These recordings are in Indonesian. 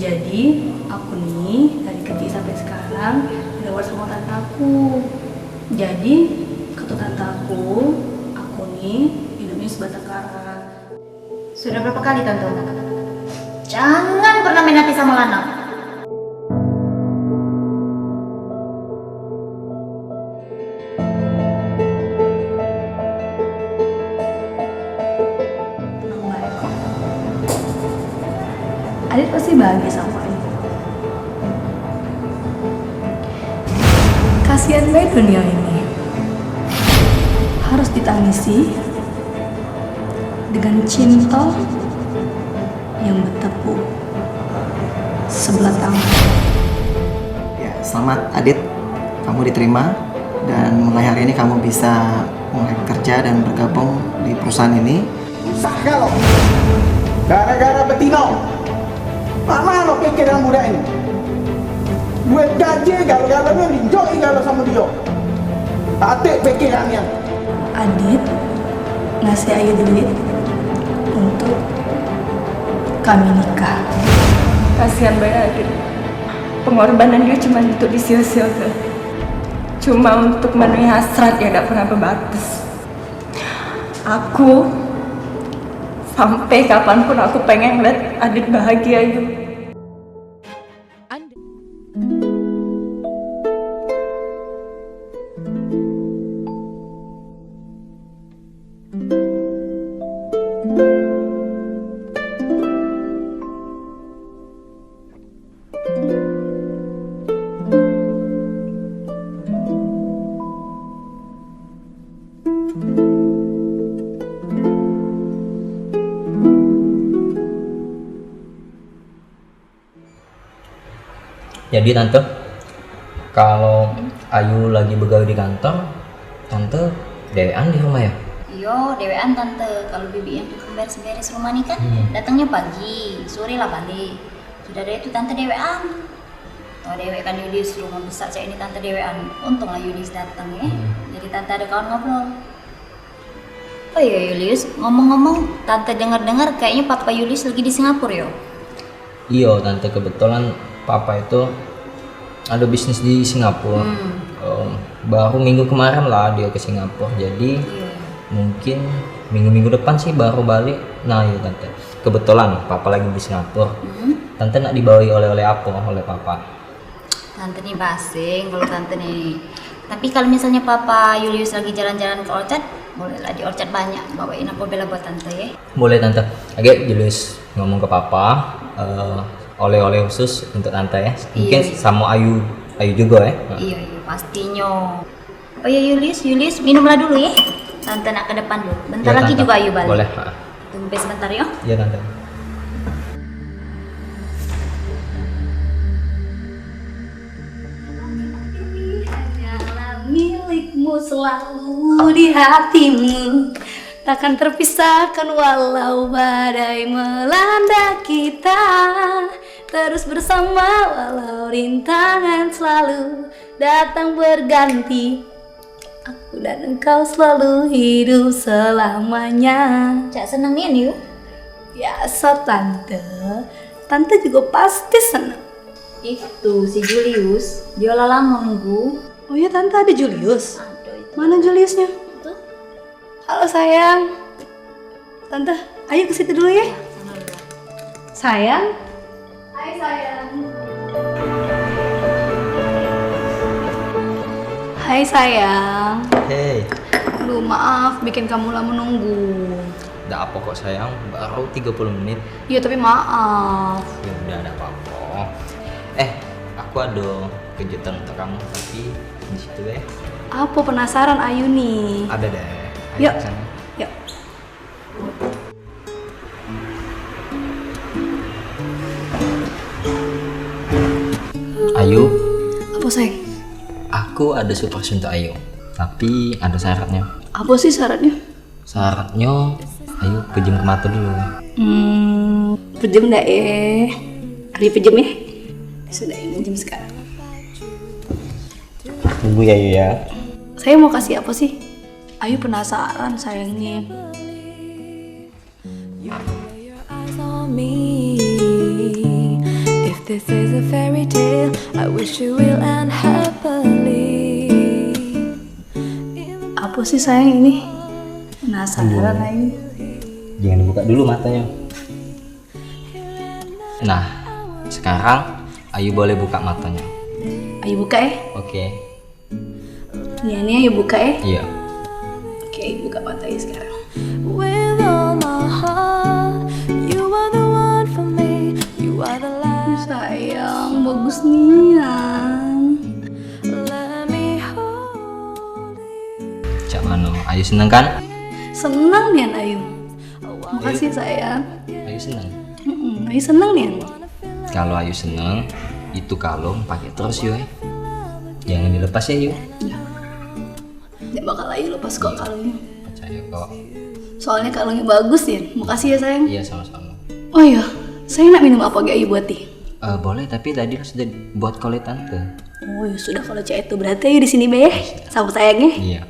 Jadi aku nih dari kecil sampai sekarang dirawat sama tante aku. Jadi kata tante aku nih hidupnya sebatang kara. Sudah berapa kali tante? Jangan pernah main hati sama Lana. Tenang baik kok. Adit pasti bahagia sama ini. Kasihan banget dunia ini. Harus ditangisi dengan cinta yang bertepuk sebelah tangan. Ya, selamat Adit, kamu diterima dan mulai hari ini kamu bisa mulai bekerja dan bergabung di perusahaan ini. Usah kalau gara-gara betino. Mana lo pikiran budak ini? Duit gaji gara-garanya linjoi kalau sama dia. Atik pikirannya. Adit ngasih Ayu duit untuk kami nikah. Kasihan banget Adit. Pengorbanan dia cuma untuk disia-siakan. Cuma untuk memenuhi hasrat yang tidak pernah berbatas. Aku sampai kapanpun aku pengen lihat Adit bahagia itu. Jadi tante, kalau Ayu lagi begawe di kantor, tante dewean di rumah ya? Yo, dewean tante. Kalau bibi yang tukang beres-beres rumah nih kan, datangnya pagi, sore lah balik. Sudah ada itu tante dewean. Tuh dewe kan Yulis, rumah besar saya ini tante dewean. Untunglah Yulis datang ya. Jadi tante ada kawan ngobrol. Oh iya Yulis, ngomong-ngomong, tante dengar-dengar kayaknya papa Yulis lagi di Singapura yo. Iya tante, kebetulan papa itu ada bisnis di Singapura. Baru minggu kemarin lah dia ke Singapura. Jadi mungkin minggu-minggu depan sih baru balik. Nah iya tante, kebetulan papa lagi di Singapura. Tante nak dibawahi oleh-oleh apa oleh papa? Tante nih basing kalau tante nih. Tapi kalau misalnya papa Julius lagi jalan-jalan ke Orchard, bolehlah di Orchard banyak bawain apa bela buat tante ya. Boleh tante. Oke, Julius ngomong ke papa oleh-oleh khusus untuk tante ya. Mungkin Iya. sama Ayu juga ya. Iya pastinya. Oh ya Julius minumlah dulu ya. Tante nak ke depan dulu. Bentar Ya, lagi tante. juga Ayu balik. Boleh. Tunggu sebentar ya. Iya tante. Hanyalah milikmu selalu di hatimu, takkan terpisahkan walau badai melanda kita. Terus bersama walau rintangan selalu datang berganti. Aku dan engkau selalu hidup selamanya. Cak seneng nih yuk. Biasa tante, tante juga pasti senang. Itu si Julius, dia lama nunggu. Oh ya tante, ada Julius. Aduh itu. Mana Juliusnya? Tuh. Halo sayang. Tante, ayo ke situ dulu ya. Sana dulu. Sayang. Hai sayang. Hai sayang. Hey, Aduh maaf bikin kamu lama nunggu. udah apa kok sayang? Baru 30 menit. Iya tapi maaf. Ya udah ada apa-apa. Aku ada kejutan untuk kamu tapi di situ ya. Apa penasaran Ayu nih? Ada deh. Ayo Yuk. ke sana. Yuk. Ayu, Apa sayang? aku ada surprise untuk Ayu. Tapi ada syaratnya. Apa sih syaratnya? Syaratnya Ayu pejam ke mata dulu. Pejem dah Ayo pejem ya. Sudah pejem sekarang. Tunggu ya Ayu ya. Saya mau kasih apa sih? Ayu penasaran sayangnya. eyes on me. If this is a fairy tale, I wish you will end happily. Apa sih sayang ini? Penasaran Ayu. Jangan dibuka dulu matanya. Nah, sekarang Ayu boleh buka matanya. Ayu buka ya? Oke. Iya nih Ayu buka ya? Iya. Oke, Ayu buka mata Ayu sekarang. With all my heart, you are the one for me, you are the last. Sayang, bagus nian. Let me hold you. Cak Mano, Ayu seneng kan? Seneng nian Ayu. Makasih sayang. Ayu seneng. Ayu seneng nian. Kalau Ayu seneng, itu kalung pakai terus Yoy. Jangan dilepas ya Yu. Gak bakal Ayu lepas kok kalungnya. Percaya kok. Soalnya kalungnya bagus ya. Makasih ya sayang. Iya sama-sama. Oh iya, saya nak minum apa gak Ayu buatin? Boleh, tapi tadi lo sudah buat kolek tante. Oh ya sudah, kalau cak itu berarti Ayu di sini be ya. Sama sayangnya. Iya.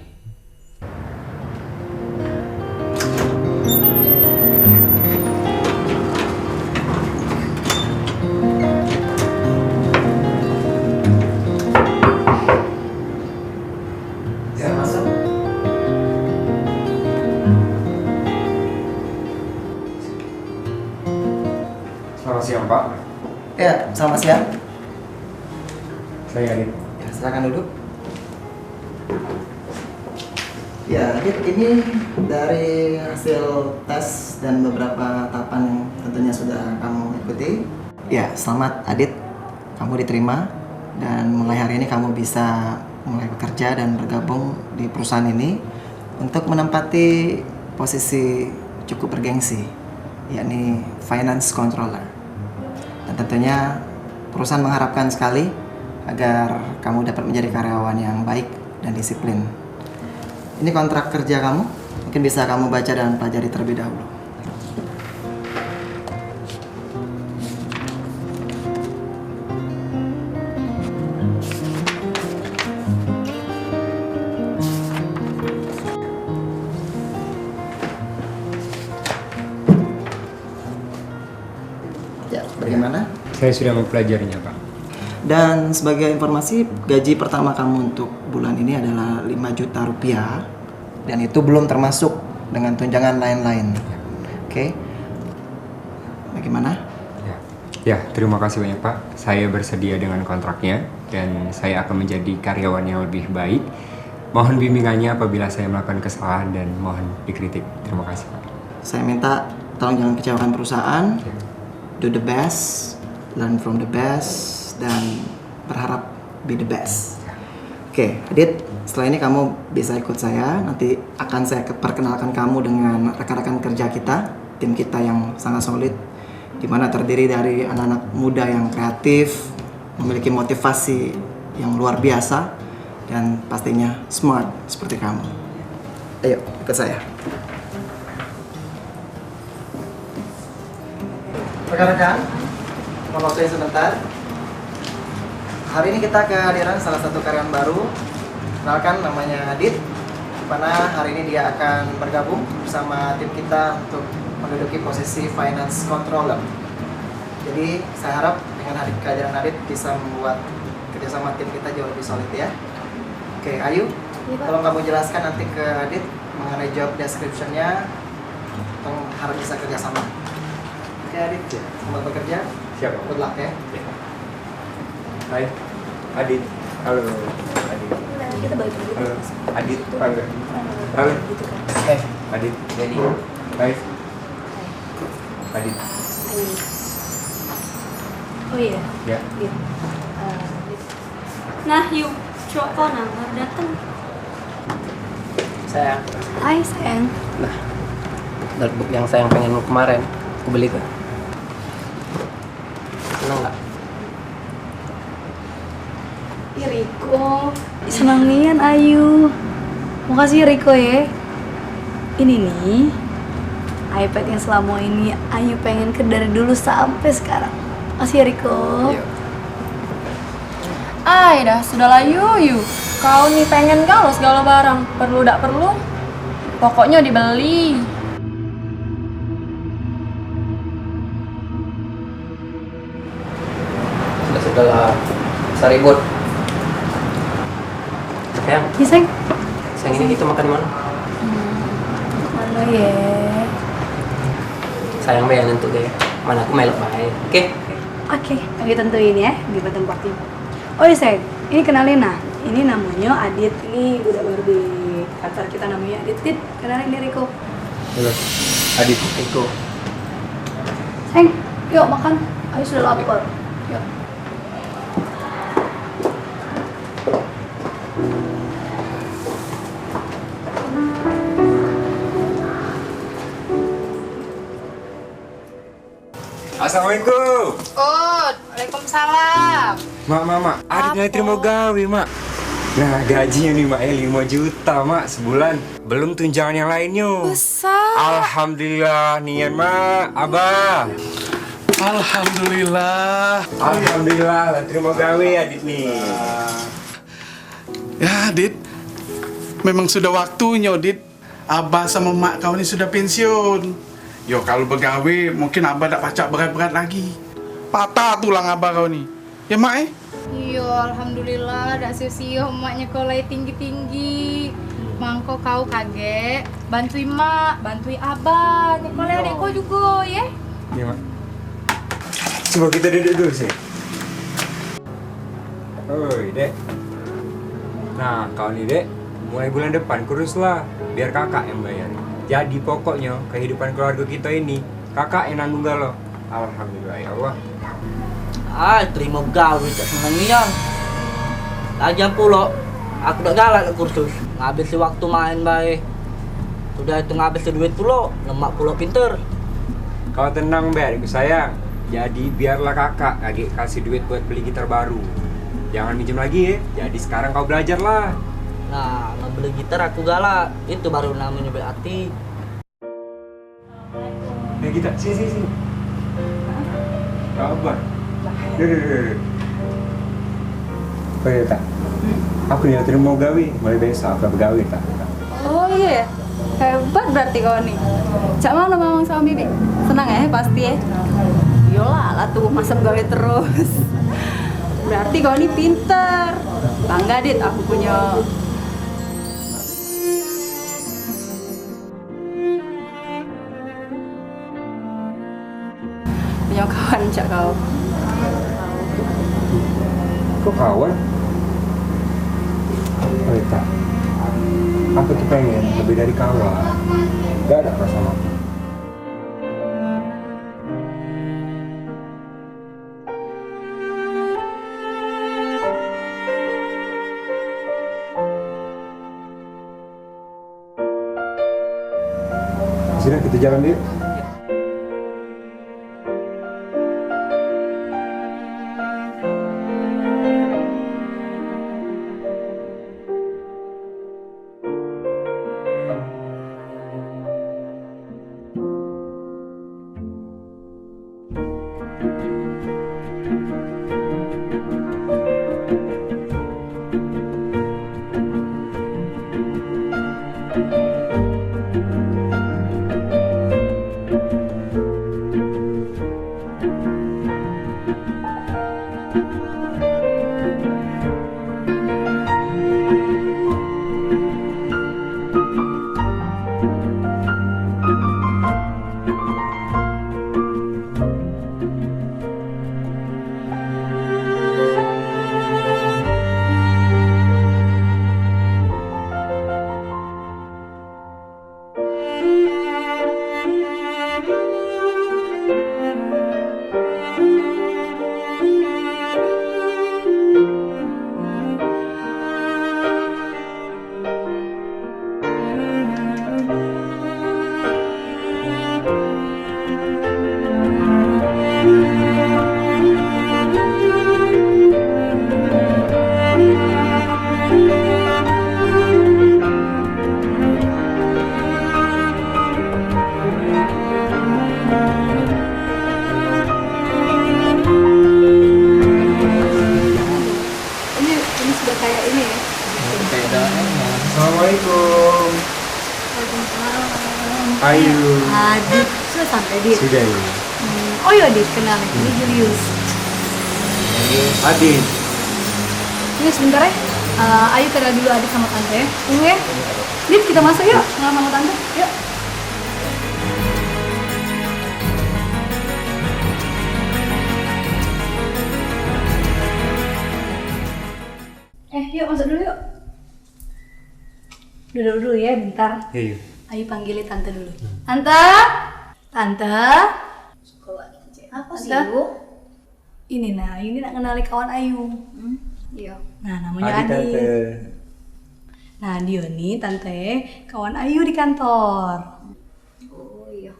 Bisa masuk. Selamat siang Pak, Ya, selamat siang. saya Adit. Ya, silakan duduk. Ya, Adit, ini dari hasil tes dan beberapa tahapan yang tentunya sudah kamu ikuti. Ya, selamat Adit, kamu diterima dan mulai hari ini kamu bisa mulai bekerja dan bergabung di perusahaan ini untuk menempati posisi cukup bergengsi, yakni finance controller. Dan tentunya perusahaan mengharapkan sekali agar kamu dapat menjadi karyawan yang baik dan disiplin. Ini kontrak kerja kamu, mungkin bisa kamu baca dan pelajari terlebih dahulu. Ya, bagaimana? Saya sudah mempelajarinya Pak. Dan sebagai informasi, gaji pertama kamu untuk bulan ini adalah 5 juta rupiah. Dan itu belum termasuk dengan tunjangan lain-lain. Oke? Bagaimana? Ya, terima kasih banyak Pak. Saya bersedia dengan kontraknya dan saya akan menjadi karyawan yang lebih baik. Mohon bimbingannya apabila saya melakukan kesalahan dan mohon dikritik. Terima kasih Pak. Saya minta tolong jangan kecewakan perusahaan. Do the best, learn from the best, dan berharap be the best. Oke, Adit, setelah ini kamu bisa ikut saya. Nanti akan saya perkenalkan kamu dengan rekan-rekan kerja kita, tim kita yang sangat solid, di mana terdiri dari anak-anak muda yang kreatif, memiliki motivasi yang luar biasa, dan pastinya smart seperti kamu. Ayo, ikut saya. Rekan-rekan, mohon waktunya sebentar. Hari ini kita kehadiran salah satu karyawan baru. Kenalkan, namanya Adit. Di mana hari ini dia akan bergabung bersama tim kita untuk menduduki posisi finance controller. Jadi saya harap dengan kehadiran Adit bisa membuat kerjasama tim kita jauh lebih solid ya. Oke, Ayu, tolong kamu jelaskan nanti ke Adit mengenai job description-nya. Tolong harap bisa kerjasama. Oke Adit, selamat bekerja. Siap. Good luck ya. Hai, Adit. Halo, Adit. Kita balik dulu. Halo, Adit. Bangga. Halo. Adit. Jadi, Hai. Adit. Oh iya. Ya. Nah, yuk, cowok kau baru datang. Sayang, Hai sayang. notebook yang sayang pengen lu kemarin, aku beli tuh. Seneng nggak? Ih, Riko, senang nian Ayu. Makasih Riko ya. Ini nih iPad yang selama ini Ayu pengen ke dari dulu sampai sekarang. Makasih ya Riko. Ay, dah sudahlah Yuyu. Kau nih pengen galau segala barang. Perlu tak perlu? Pokoknya dibeli. sudahlah, bisa ribut. Sayang, Ya sayang. sayang ini kita makan di mana? Halo ya. Sayang be yang nentu deh. Mana aku melek baik. Oke? Oke, lagi tentuin ya di tempatnya. Oh iya sayang, ini kenalin nah. Ini namanya Adit, ini udah baru di kantor kita namanya Adit. Dit, kenalin diri Riko. Halo, Adit. Riko. Sayang, yuk makan. Ayo sudah lapar. Yuk. Assalamualaikum. Waalaikumsalam. Mak. Adit nggak terima gawe, Mak. Nah, gajinya nih, Mak, 5 juta, Mak, sebulan. Belum tunjangan yang lainnya. Besar. Alhamdulillah, nian, Mak. Abah. Alhamdulillah. Alhamdulillah, lah terima gawe Adit nih. Ya, Dit. Memang sudah waktunya, Dit. Abah sama mak kau ini sudah pensiun. Yo, kalau begawe mungkin Abah tak pacak berat-berat lagi. Patah tulang Abah kau nih. Ya, Mak Iya, alhamdulillah dak sio-sio emaknya kolai tinggi-tinggi. Mangko kau kaget, bantuin mak, bantuin abah, nyekolai adekku juga ya. Iya, Mak. Coba kita duduk dulu sih. Oi, Dek. Nah, kau nih, Dek, mulai bulan depan kuruslah, biar kakak yang bayar. Jadi pokoknya kehidupan keluarga kita ini kakak yang nanggung galau. Alhamdulillah ya Allah. Terima gawe tak senengian. Aja pula aku udah galak ke kursus, ngabisi waktu main baik. Sudah itu ngabisi duit pula, lemak pula pinter. Kau tenang, Be, adikku sayang. Jadi biarlah kakak lagi kasih duit buat beli gitar baru. Jangan minjem lagi ya. Jadi sekarang kau belajar lah. Nah, ngebeli gitar aku galak. Itu baru namanya berarti. Gitar, sini. Kabar. Duduk. Oh iya, tak. Aku nih terima gawe, mulai besok aku begawe, tak. Oh iya, hebat berarti kau nih. Cak mana ngomong sama bibi? Senang ya pasti ya. Yolah lah tuh masa gawe terus. Berarti kau nih pinter. Bangga Dit, aku punya kawan cak kau. Kok kawan? Oh iya, tak. Aku tuh pengen lebih dari kawan. Gak ada perasaan aku. Sini kita jalan yuk. Assalamualaikum. Ayu. Adit, sudah sampai Dit. Sudah ya. Oh iya Dit, kenalin ini Julius. Adit. Ini sebentar ya. Ayo tinggal dulu Adit sama tante ya. Tunggu ya. Dit, kita masuk yuk. Kenal sama tante. Yuk. Yuk masuk dulu yuk. Duduk dulu ya bentar. Iya. Ayo panggilin tante dulu. Tante. Tante. Apa sih, Tante? Bu? Ini nak kenali kawan Ayu. Iya. Nah, namanya Adit. Nah, dia nih tante kawan Ayu di kantor. Oh iya.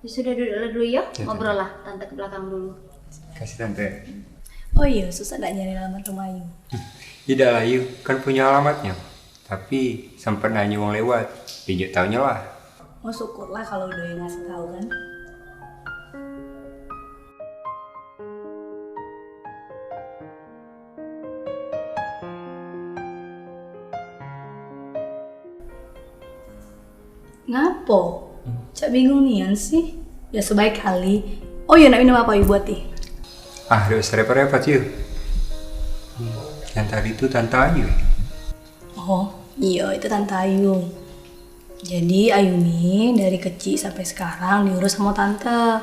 Ya sudah duduk dulu ya, Ya, ngobrol lah, tante ke belakang dulu. Kasih tante. Oh iya, susah gak nyari alamat rumah Ayu? Tidak lah Yu, kan punya alamatnya. Tapi sempat nanya uang lewat, pinjak taunya lah. Oh syukurlah kalau udah yang ngasih tahu kan. Ngapo? Cak bingung nian sih. Ya sebaik kali. Oh iya, nak minum apa Ayu buat nih? Ah, udah usah repot-repot Yu. Yang tadi itu Tante Ayu. Oh iya, itu Tante Ayu. Jadi Ayu nih dari kecil sampai sekarang diurus sama tante.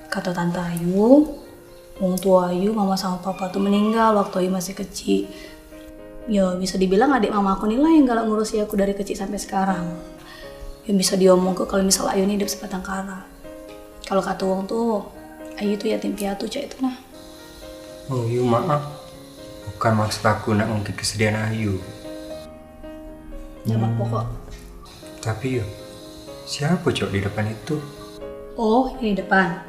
Kata Tante Ayu, orang tua Ayu, mama sama papa tuh meninggal waktu Ayu masih kecil. Ya bisa dibilang adik mama aku nih lah yang galak ngurusi aku dari kecil sampai sekarang. Yang bisa diomong ke kalau misal Ayu ini hidup sebatang kara. Kalau kata orang tuh, Ayu tuh yatim piatu cak itu nah. Oh Yu, maaf. Bukan maksud aku nak ngungkit kesedihan Ayu. Jamak pokok. Tapi Yu, siapa cok di depan itu? Oh, ini depan.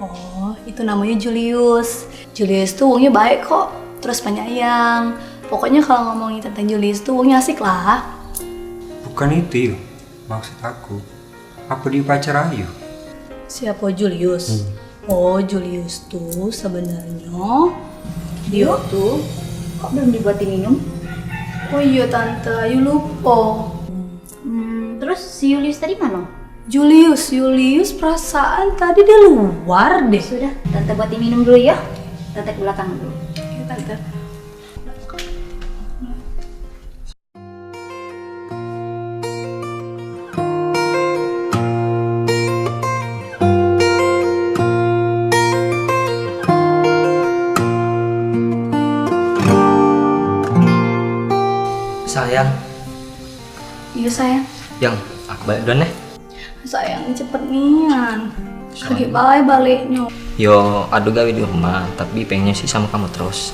Oh, itu namanya Julius. Julius tuh uangnya baik kok, terus penyayang. Pokoknya kalau ngomongin tentang Julius tuh uangnya asik lah. Bukan itu Yu, maksud aku. Apa dia pacar Ayu? Siapa Julius? Oh, Julius tuh sebenarnya dia tuh Kok belum dibuatin minum? oh iya tante, Ayu lupa. Terus si Julius tadi mana? Julius perasaan tadi dia luar deh. Sudah, tante buatin minum dulu ya. Tante ke belakang dulu. Ya, tante. Sayang, Iya sayang. yang aku balik duluan ya. Sayang cepet nian. Lagi baliknya. Yo, aduh gawe di rumah, tapi pengennya sih sama kamu terus.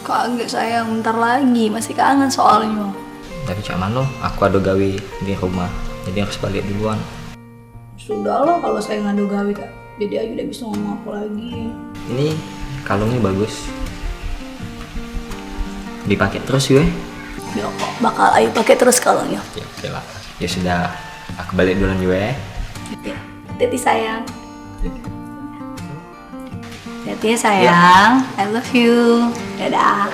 Kaget sayang, bentar lagi masih kangen soalnya. Tapi cak mano, aku aduh gawe di rumah, jadi harus balik duluan. Sudahlah kalau saya ngadu gawe kak. Jadi Ayu udah bisa ngomong apa lagi. Ini kalungnya bagus, dipakai terus ya. Ya kok bakal Ayu pakai terus kalungnya. Ya oke lah, ya sudah, aku balik duluan juga ya. Hati-hati sayang. Hati-hati ya sayang. I love you. Dadah.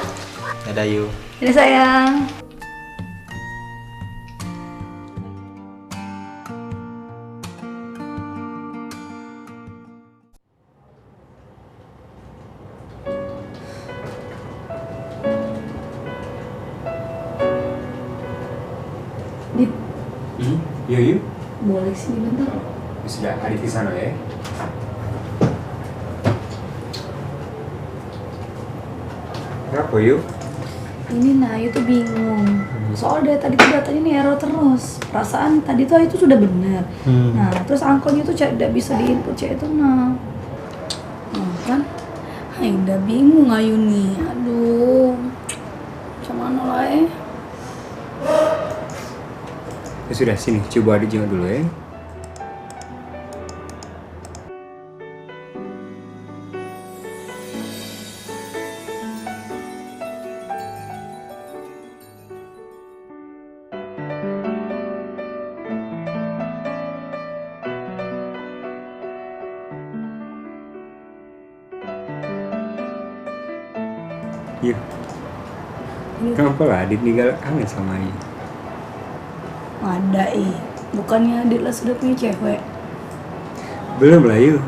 Dadah Yu. Dadah sayang. Dit, Yu, Yu. boleh sini bentar. Sudah, Adit di sana ya. Kenapa Yu? Ini nah Ayu tuh bingung. Soalnya dari tadi tuh datanya nih error terus. Perasaan tadi tuh Ayu tuh sudah benar. Nah, terus angkotnya tuh tidak bisa diinput cek itu nah. Nah kan, Ayu udah bingung Ayu nih. Aduh, macam mana lah Ya sudah, sini coba Adit jenguk dulu ya. Yuk. Kenapa lah Adit nih galak kangen sama Ayu? Ada bukannya Adit lah sudah punya cewek? Belum lah Yu.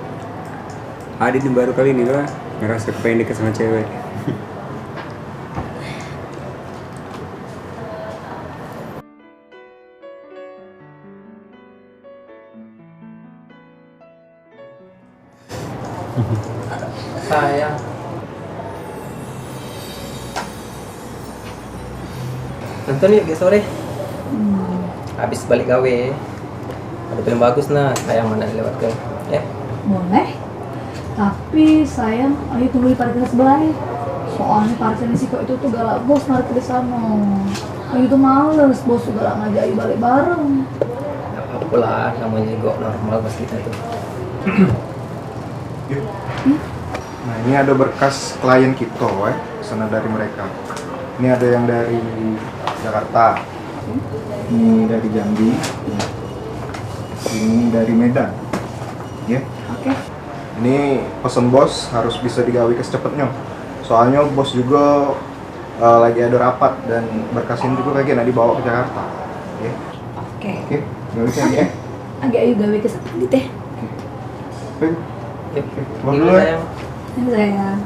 Adit nih baru kali ini lah ngerasa kepengen deket sama cewek. Sayang. Nonton yuk, sore. Habis balik gawe. Ada film bagus nah, sayang mana dilewatkan. Ya. Boleh. Tapi sayang, ayo tunggu di parkir sebelah ya. Soalnya parkir risiko itu tuh galak bos narik ke sana. Ayo tuh males, bos juga gak ngajak ayo balik bareng. Gak apa-apa lah, namanya juga normal pas kita tuh. Nah ini ada berkas klien kita, pesanan dari mereka. Ini ada yang dari Jakarta, ini dari Jambi, ini dari Medan. Ya. Oke. Ini pesan bos harus bisa digawe secepatnya. Soalnya bos juga lagi ada rapat dan berkas ini juga lagi nak dibawa ke Jakarta. Ya. Oke. Oke. Gawe lagi ya. Agak ayo gawe ke sana di teh. Oke. Buang dulu ya. Sayang.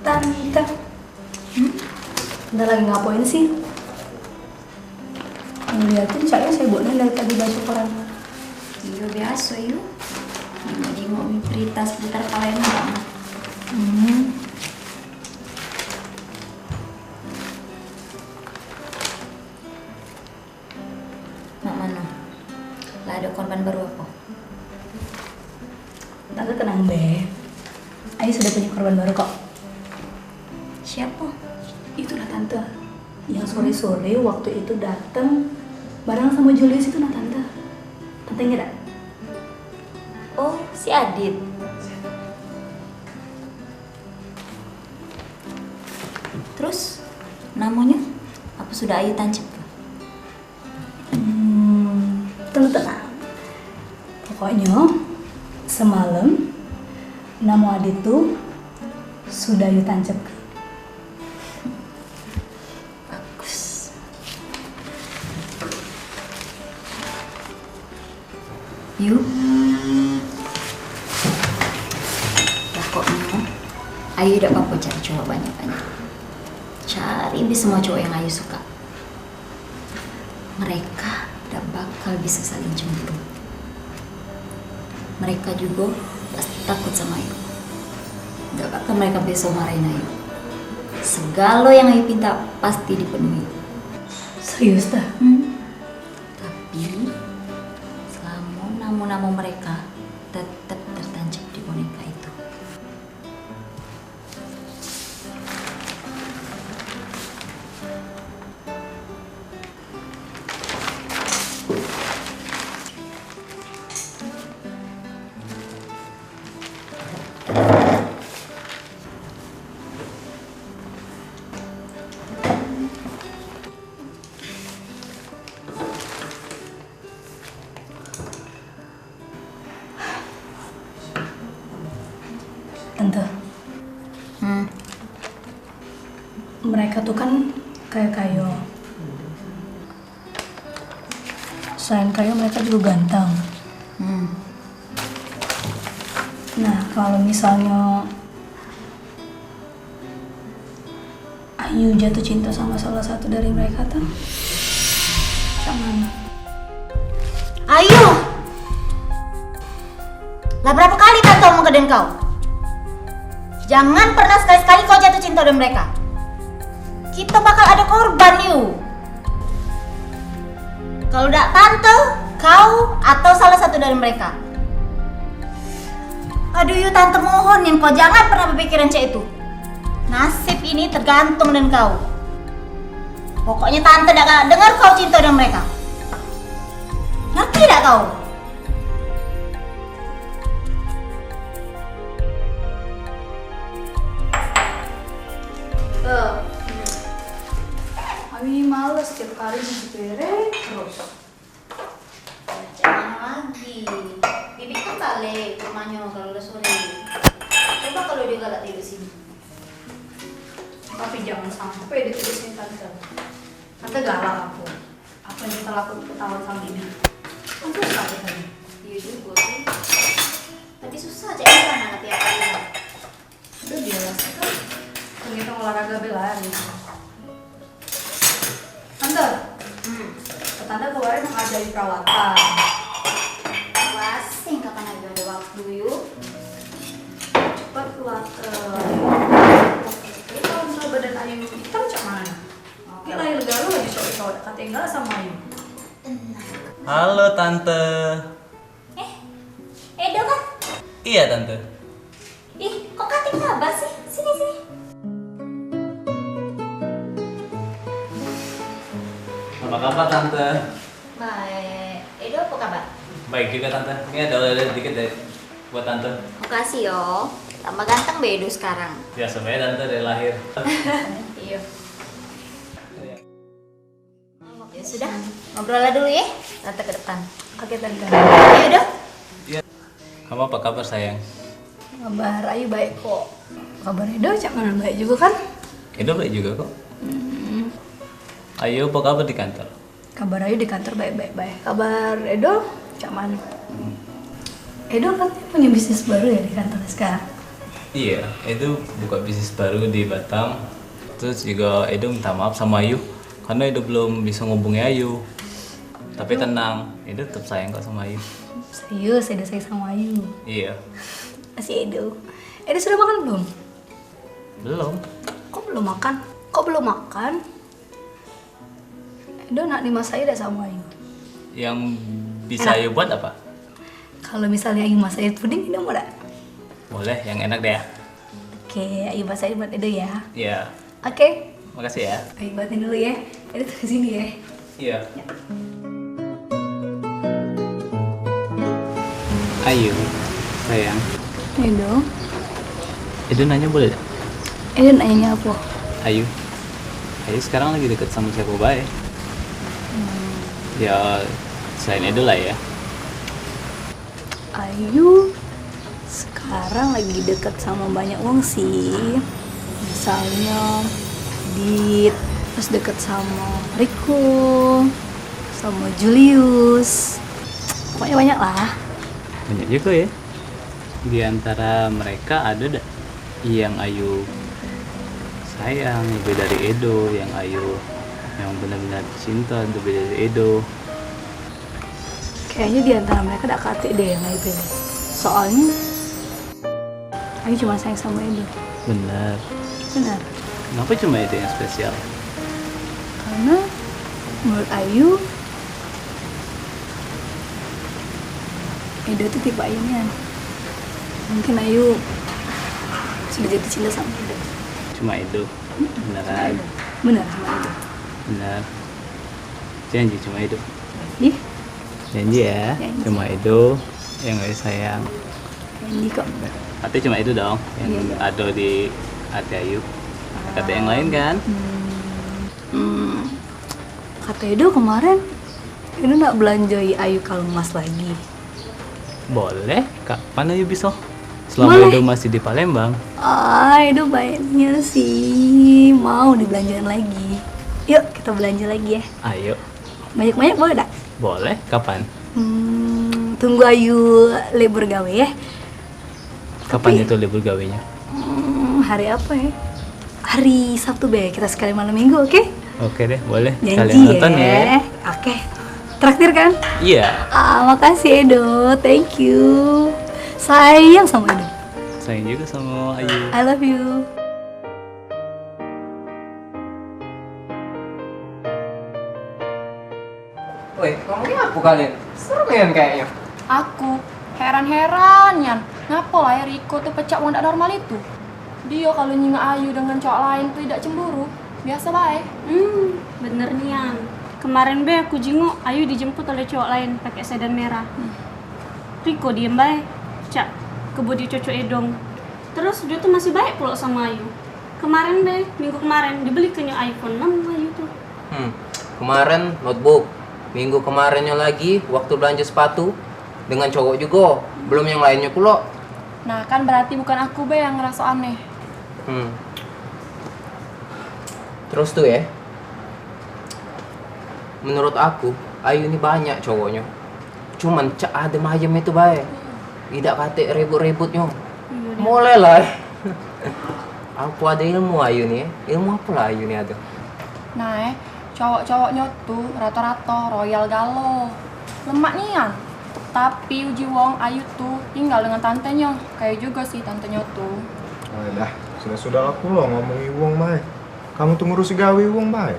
Tante, Tante lagi ngapain sih? Ngeliatin saya buatnya dari tadi baca koran. Iya biasa yuk. Jadi mau berita seputar kalian bang. Mak mana? Lah ada korban baru apa? Tante tenang deh. Ayu sudah punya korban baru kok. Siapa? Itulah tante. Yang sore-sore waktu itu datang bareng sama Julius itu nah tante. Tante ingat gak? Oh, si Adit. Terus namanya apa sudah Ayu tancap? Tante tenang. Pokoknya Semalam nama Adit tuh sudah Ayu tancapkan. Bagus. Yuk. Pokoknya Ayu udah apa-apa cari cowok banyak-banyak. Cari semua cowok yang Ayu suka. Mereka udah bakal bisa saling cemburu. Mereka juga pasti takut sama Ayu. Gak bakal mereka besok marahin Ayu. Segala yang Ayu minta pasti dipenuhi. Serius dah? Tapi selama namu-namu mereka tetap tertancap di boneka itu. Tante. Mereka tuh kan kayak Kayo. Selain Kayo mereka juga ganteng. Nah kalau misalnya Ayu jatuh cinta sama salah satu dari mereka tuh, gimana? Ayu! Lah berapa kali tante ngomong ke den kau? Jangan pernah sekali-sekali kau jatuh cinta dengan mereka. Kita bakal ada korban yuk. Kalau udah tante, kau atau salah satu dari mereka. Aduh yuk tante mohon kau jangan pernah berpikiran cek itu. Nasib ini tergantung dengan kau. Pokoknya tante gak dengar kau cinta dengan mereka. Ngerti gak kau? Ayu ini males setiap kali nyuci piring terus. Jangan lagi. Bibi kan balik ke rumahnya kalau udah sore. Coba kalau dia galak tidur sini. Tapi jangan sampai ditulisin tante. Tante galak aku. Apa yang kita lakukan ketahuan sama Bibi. Kan susah ya tadi. Iya juga sih. Tapi susah aja kan nanti apa ya. Udah biasa kan. Kita olahraga berlari. Tante. Tante kemarin mengajari perawatan. Wasing kapan lagi ada waktu yuk. Cepat keluar. Kalau misalnya badan Ayu hitam cak mana? Ini lahir galau lagi soal katanya enggak sama Ayu. Halo Tante. Edo kan? Iya Tante. Ih, kok kating kabar sih? Sini. Apa kabar Tante? Baik. Edo apa kabar? Baik juga Tante. Ini ada oleh dikit deh buat Tante. Makasih yo. Tambah ganteng Edo sekarang. Ya sebenarnya Tante dari lahir. Iya. Ya sudah, ngobrol dulu ya. Tante ke depan. Oke Tante. Ayo dong. Iya. Kamu apa kabar sayang? Kabar Ayu baik kok. Kabar Edo cak mana baik juga kan? Edo baik juga kok. Ayo apa kabar di kantor? Kabar Ayu di kantor baik. Kabar Edo cak mana? Edo kan punya bisnis baru ya di kantor sekarang. Iya, Edo buka bisnis baru di Batam. Terus juga Edo minta maaf sama Ayu karena Edo belum bisa ngubungi Ayu. Tapi tenang, Edo tetap sayang kok sama Ayu. Serius, Edo sayang sama Ayu. Iya. Masih Edo. Edo sudah makan belum? Belum. Kok belum makan? Edo nak dimasakin dah sama Ayu. Yang bisa Ayu buat apa? Kalau misalnya Ayu masakin puding, Edo mau tak? Boleh, yang enak deh ya. Oke, Ayu masakin buat Edo ya. Iya. Oke. Makasih ya. Ayu buatin dulu ya. Edo tuh kesini ya. Iya. Ayu, sayang. Edo nanya boleh gak? Edo nanya apa? Ayu sekarang lagi deket sama siapa baik? Ya, selain Edo lah ya. Ayu sekarang lagi deket sama banyak uang sih. Misalnya Dit, terus deket sama Riko, sama Julius. Pokoknya banyak lah. Banyak juga ya. Di antara mereka ada yang Ayu sayang lebih dari Edo, yang Ayu yang benar-benar cinta lebih dari Edo. Kayaknya di antara mereka ada Kate deh yang Ayu pilih. Soalnya Ayu cuma sayang sama Edo. Benar. Benar. Kenapa cuma Edo yang spesial? Karena menurut Ayu Edo tuh tipe Ayunya. Mungkin Ayu sudah jatuh cinta sama Edo. Cuma Edo. Beneran. Benar sama Edo. Benar. Janji cuma Edo. Ih, Janji ya. Janji. Cuma Edo yang gak sayang. Janji kok. Artinya cuma Edo dong yang Iya. ada di hati Ayu. Kata yang lain kan? Kata Edo kemarin Edo nak belanjai Ayu kalung emas lagi. Boleh. Kapan Ayu bisa? Selama Boleh. Edo masih di Palembang. Edo baiknya sih mau dibelanjain lagi. Yuk kita belanja lagi ya. Ayo. Banyak-banyak boleh tak? Boleh. Kapan? Tunggu Ayu libur gawe ya. Kapan itu libur gawenya? Hari apa ya? Hari Sabtu be, kita sekali malam minggu, oke? Oke deh, boleh. Janji Kalian nonton ya. Oke. Traktir kan? Iya. Makasih Edo, thank you. Sayang sama Edo. Sayang juga sama Ayu. I love you. Woi, ngomongin apa kalian? Seru kan kayaknya. Aku heran-heran Yan. Ngapa lah ya Riko tuh pecah uang tak normal itu? Dia kalau nyinga Ayu dengan cowok lain tuh tidak cemburu. Biasa baik. Bener nih Yan. Kemarin be aku jenguk Ayu dijemput oleh cowok lain pakai sedan merah. Riko diem baik. Cak, kebodi cocok Edong. Terus dia tuh masih baik pula sama Ayu. Kemarin be, minggu kemarin dibelikannya iPhone 6 Ayu tuh. Kemarin notebook. Minggu kemarinnya lagi waktu belanja sepatu dengan cowok juga. Belum yang lainnya pula. Nah kan berarti bukan aku be yang ngerasa aneh. Terus tuh ya, menurut aku Ayu ini banyak cowoknya. Cuman cak adem ayem itu baik. Tidak kate ribut-ributnya. Mulai lah. Aku ada ilmu Ayu nih. Ilmu apa lah Ayu nih ada? Nah cowok-cowoknya tuh rata-rata royal galau. Lemak nih Yan. Tapi uji wong Ayu tuh tinggal dengan tantenya. Kayak juga sih tantenya tuh. Dah, sudah aku loh ngomongin uang baik. Kamu tuh ngurusi gawe uang baik.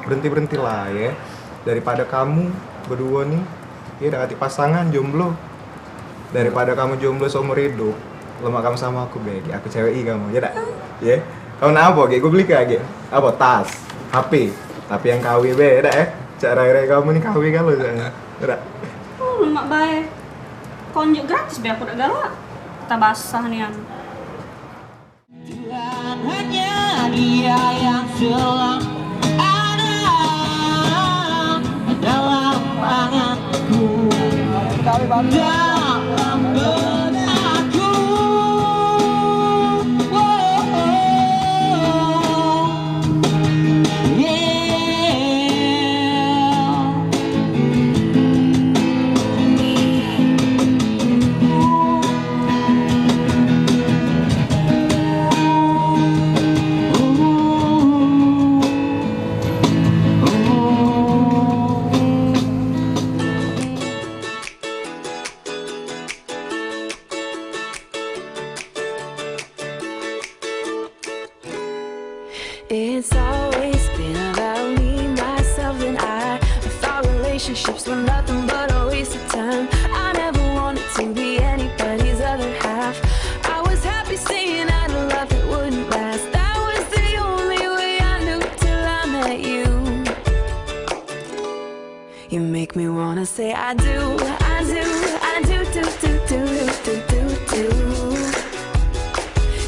Berhenti lah ya. Daripada kamu berdua nih, ya dekati pasangan jomblo. Daripada kamu jomblo seumur hidup, lemak kamu sama aku Begi. Aku cewek kamu, ya dak? Ya. Kamu apa? Gue beli kagak? Apa tas, HP. Tapi yang KW beda ya. Cara kamu nih KW kalau saya. Udah. Lemak baik. Konjuk gratis be aku udah galak. Kita basah nih Yan. Hanya dia yang selalu ada dalam tanganku, dalam benakku. It's always been about me, myself, and I thought relationships were nothing but a waste of time. I never wanted to be anybody's other half. I was happy saying I had a love that wouldn't last. That was the only way I knew till I met you. You make me wanna say I do, I do, I do, do, do, do, do, do, do.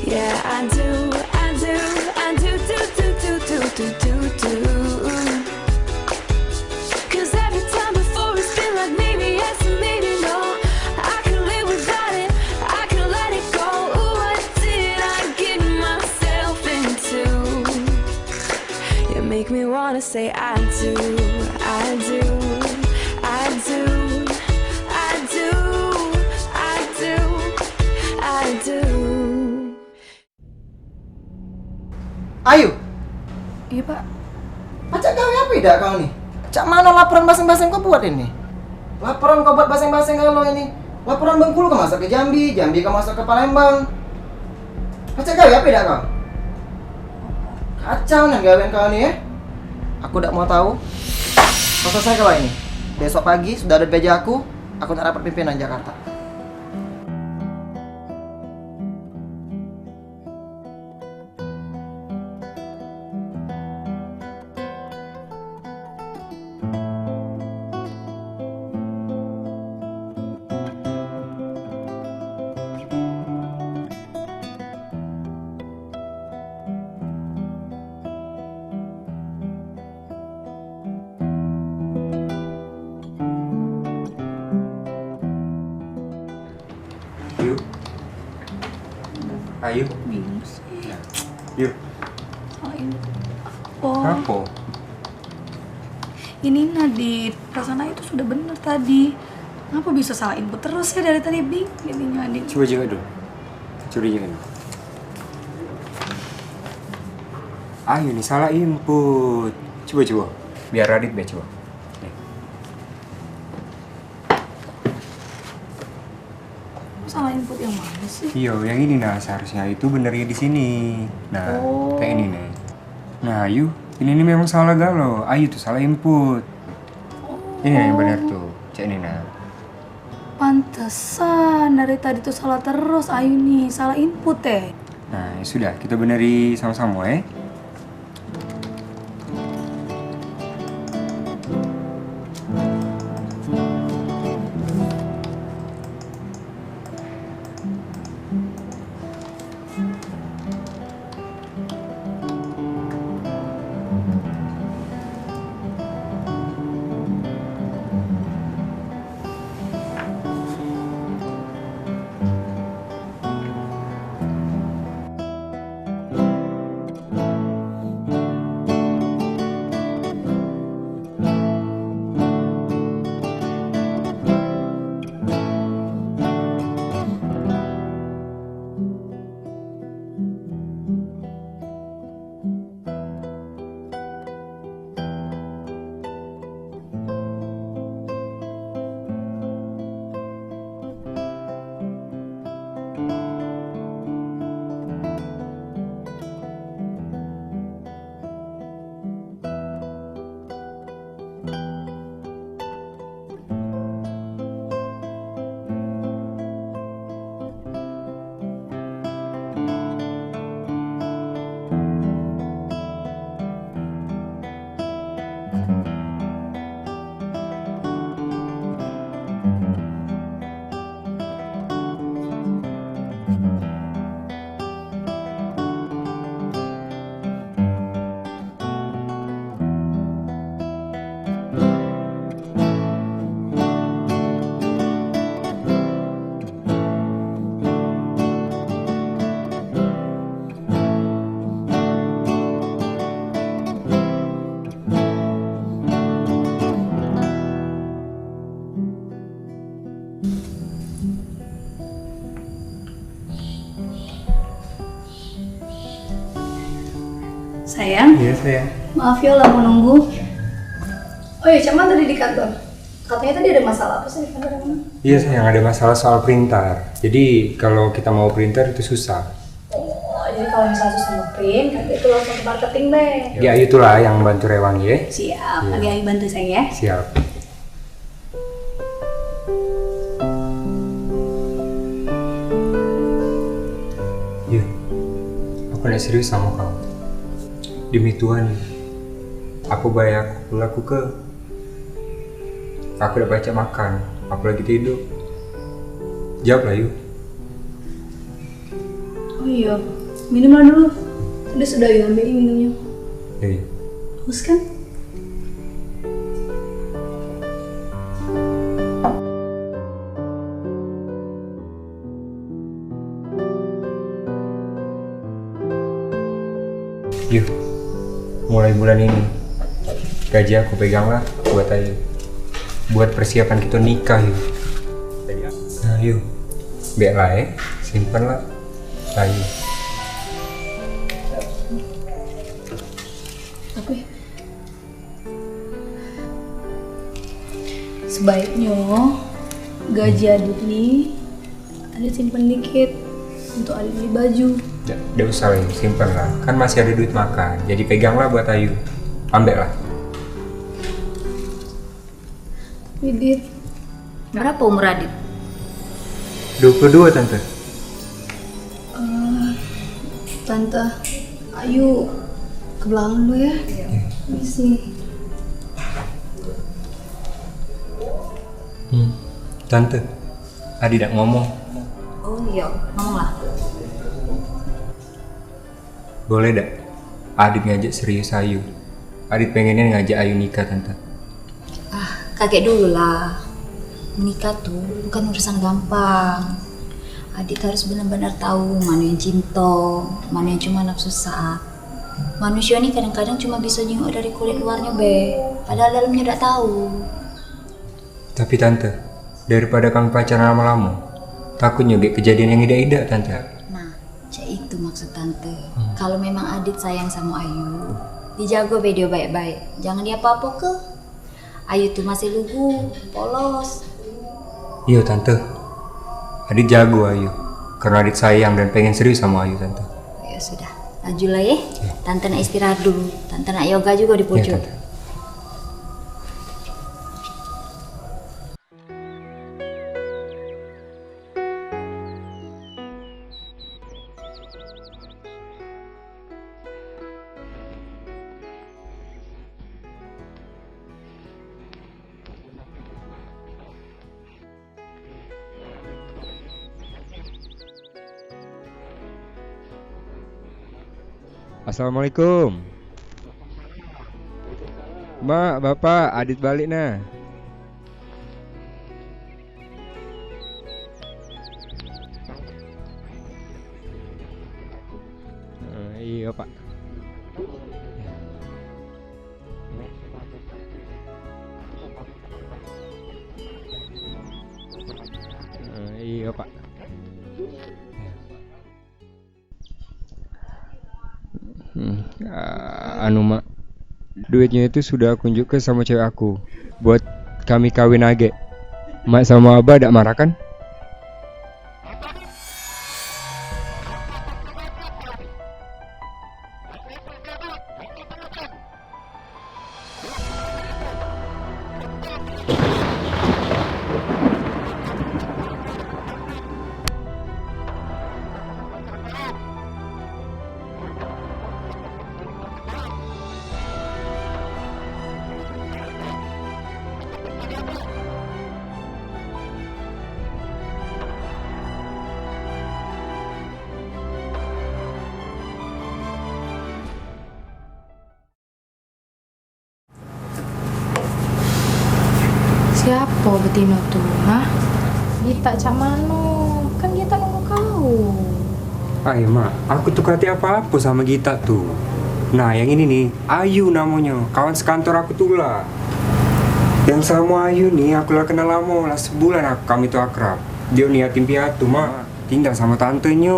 Yeah, I do, I do, I do, do, do, do, do, do, do, do. 'Cause every time before it's been like maybe yes and maybe no. I can live without it, say I do, I do, I do, I do, I do, I do. Ayu, Iya pak. Acak kau apa tidak kau nih? Cak mana laporan basing-basing kau buat ini? Laporan kau buat basing-basing kalau ini? Laporan Bengkulu kau masuk ke Jambi, Jambi kau masuk ke Palembang. Acak kau apa tidak kau? Kacau nih gawean kau nih ya. Aku tidak mau tahu. Kau selesai kalau ini. Besok pagi sudah ada meja aku nak rapat pimpinan Jakarta. Ayu. Bingung sih. Yuk. Oh. Apa? Ini Nadit, perasaan itu sudah benar tadi. Kenapa bisa salah input terus ya dari tadi bingung jadinya Adit. Coba jaga dulu. Coba jaga dulu. Ayu nih salah input. Coba. Biar Radit coba. Salah input yang mana sih? Iya, yang ini nah seharusnya itu benernya di sini. Nah, kayak ini nih. Nah, Ayu, ini memang salah galau. Ayu tuh salah input. Ini yang bener tuh. Cek ini nah. Pantesan dari tadi tuh salah terus Ayu nih, salah input ya. Nah, ya sudah, kita beneri sama-sama ya. Sayang? Iya, sayang. Maaf ya lama nunggu. Oh iya, cuman tadi di kantor. Katanya tadi ada masalah apa sih di kantor emang? Iya, sayang, ada masalah soal printer. Jadi, kalau kita mau printer itu susah. Oh, jadi kalau misalnya susah nge-print, nanti itu langsung ke marketing deh. Ya, itulah yang bantu Rewangi ya. Siap, Iya. nanti Ayu bantu sayang ya. Siap. Iya, aku udah serius sama kamu. Demi Tuhan, aku bayar aku ke. Aku udah baca makan, aku lagi tidur. Jawablah yuk. Oh iya, minumlah dulu. Udah sudah ya, ambil minumnya. Iya. Haus kan? Yuk, mulai bulan ini gaji aku peganglah buat Ayu. Buat persiapan kita nikah yuk. Nah yuk, biarlah simpenlah Ayu. Tapi sebaiknya gaji Adit nih Adit simpen dikit untuk Adit beli baju. Udah usah Ayu, simpen lah. Kan masih ada duit makan. Jadi peganglah buat Ayu. Ambil lah. Adit, Berapa umur Adit? 22 tante. Tante, Ayu ke belakang dulu ya. Misi. Tante, Adi tidak ngomong. Oh iya, ngomonglah. Boleh dak? Adit ngajak serius Ayu. Adit pengennya ngajak Ayu nikah tante. Kakek dulu lah. Menikah tuh bukan urusan gampang. Adit harus benar-benar tahu mana yang cinta, mana yang cuma nafsu saat. Manusia ini kadang-kadang cuma bisa jenguk dari kulit luarnya be, padahal dalamnya tidak tahu. Tapi tante, daripada kamu pacaran lama-lama, takutnya gak kejadian yang tidak-tidak tante. Nah, cak itu maksud tante. Kalau memang Adit sayang sama Ayu, dijago be dia baik-baik. Jangan dia apa-apa ke. Ayu tuh masih lugu, polos. Iya tante, Adit jago Ayu. Karena Adit sayang dan pengen serius sama Ayu tante. Ya sudah, lanjutlah ya. Tante nak istirahat dulu. Tante nak yoga juga di pojok. Tante. Assalamualaikum. Mak, bapak, Adit balik nah. Iya pak. Iya pak. Anu mak, duitnya itu sudah aku unjukkan sama cewek aku buat kami kawin age. Mak sama abah tidak marah kan? Siapa betina tuh? Hah? Gita cak mano? Kan Gita nunggu kau. Ayo mak, aku tuh kati apa-apa sama Gita tuh. Nah yang ini nih, Ayu namanya, kawan sekantor aku tuh lah. Yang sama Ayu nih, aku lah kenal lama lah, sebulan kami tuh akrab. Dia niatin piatu mak, tinggal sama tantenya.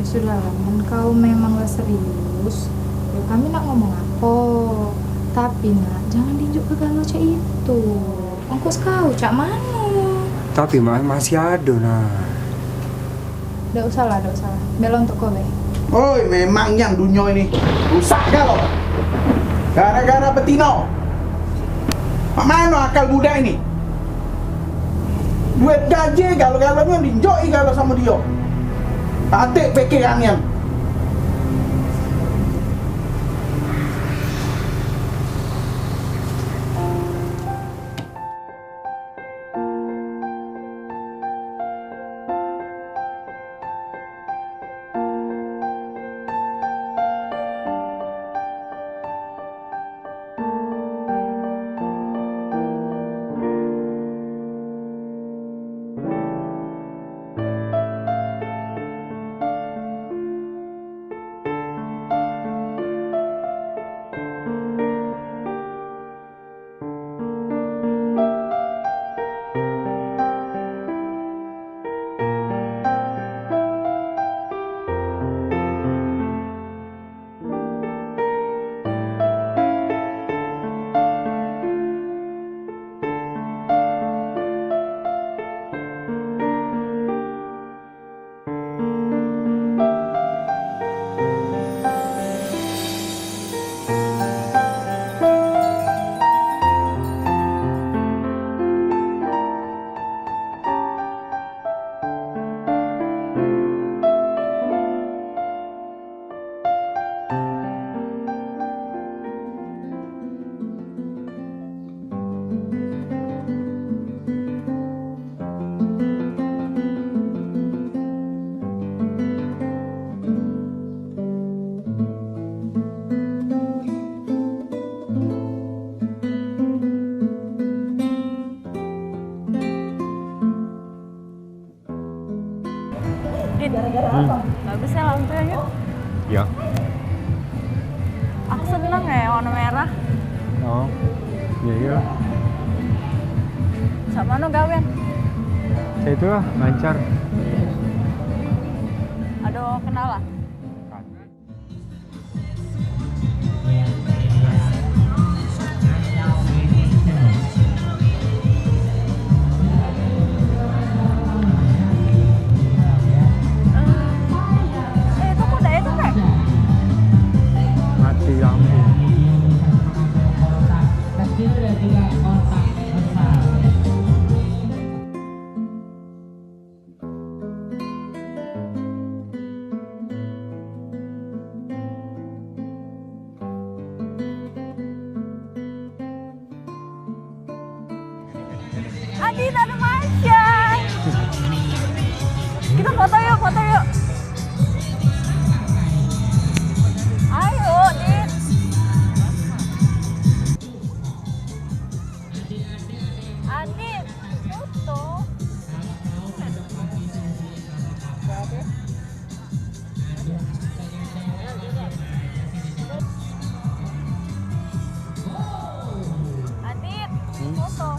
Sudah kan kau memang gak serius. Ya kami nak ngomong apa? Tapi nak, jangan dijuk ke galau cak itu. Ongkos kau cak mana? Tapi masih ada nah. Udah usah lah. Bela untuk kau be. Oi, memang yang dunia ini rusak kalau gara-gara betino. Mana akal muda ini? Duit gaji galau-galaunya dinjoi galau sama dia. Atik pikirannya. Dit, bagusnya lampunya. Ya. Aku seneng ya warna merah. Oh. Iya. Sama no gawen. Saya itu lah lancar. Aduh, kenal lah. Itu kuda itu kayak Mati lampu. Adit, ada macan. Kita foto yuk, foto yuk. Ayo, Dit. Adit, foto. Adit, foto.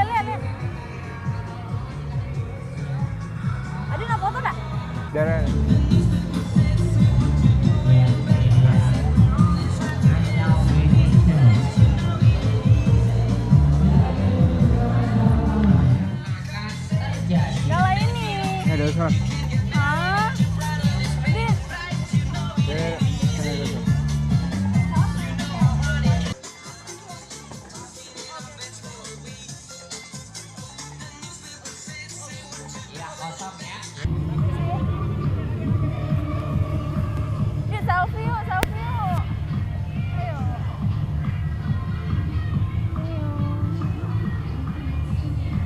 Lihat. Adit, nak foto tak? Darah. Gala ini. Ada sana. Hah? Adit. Dit, selfie yuk. Ayo.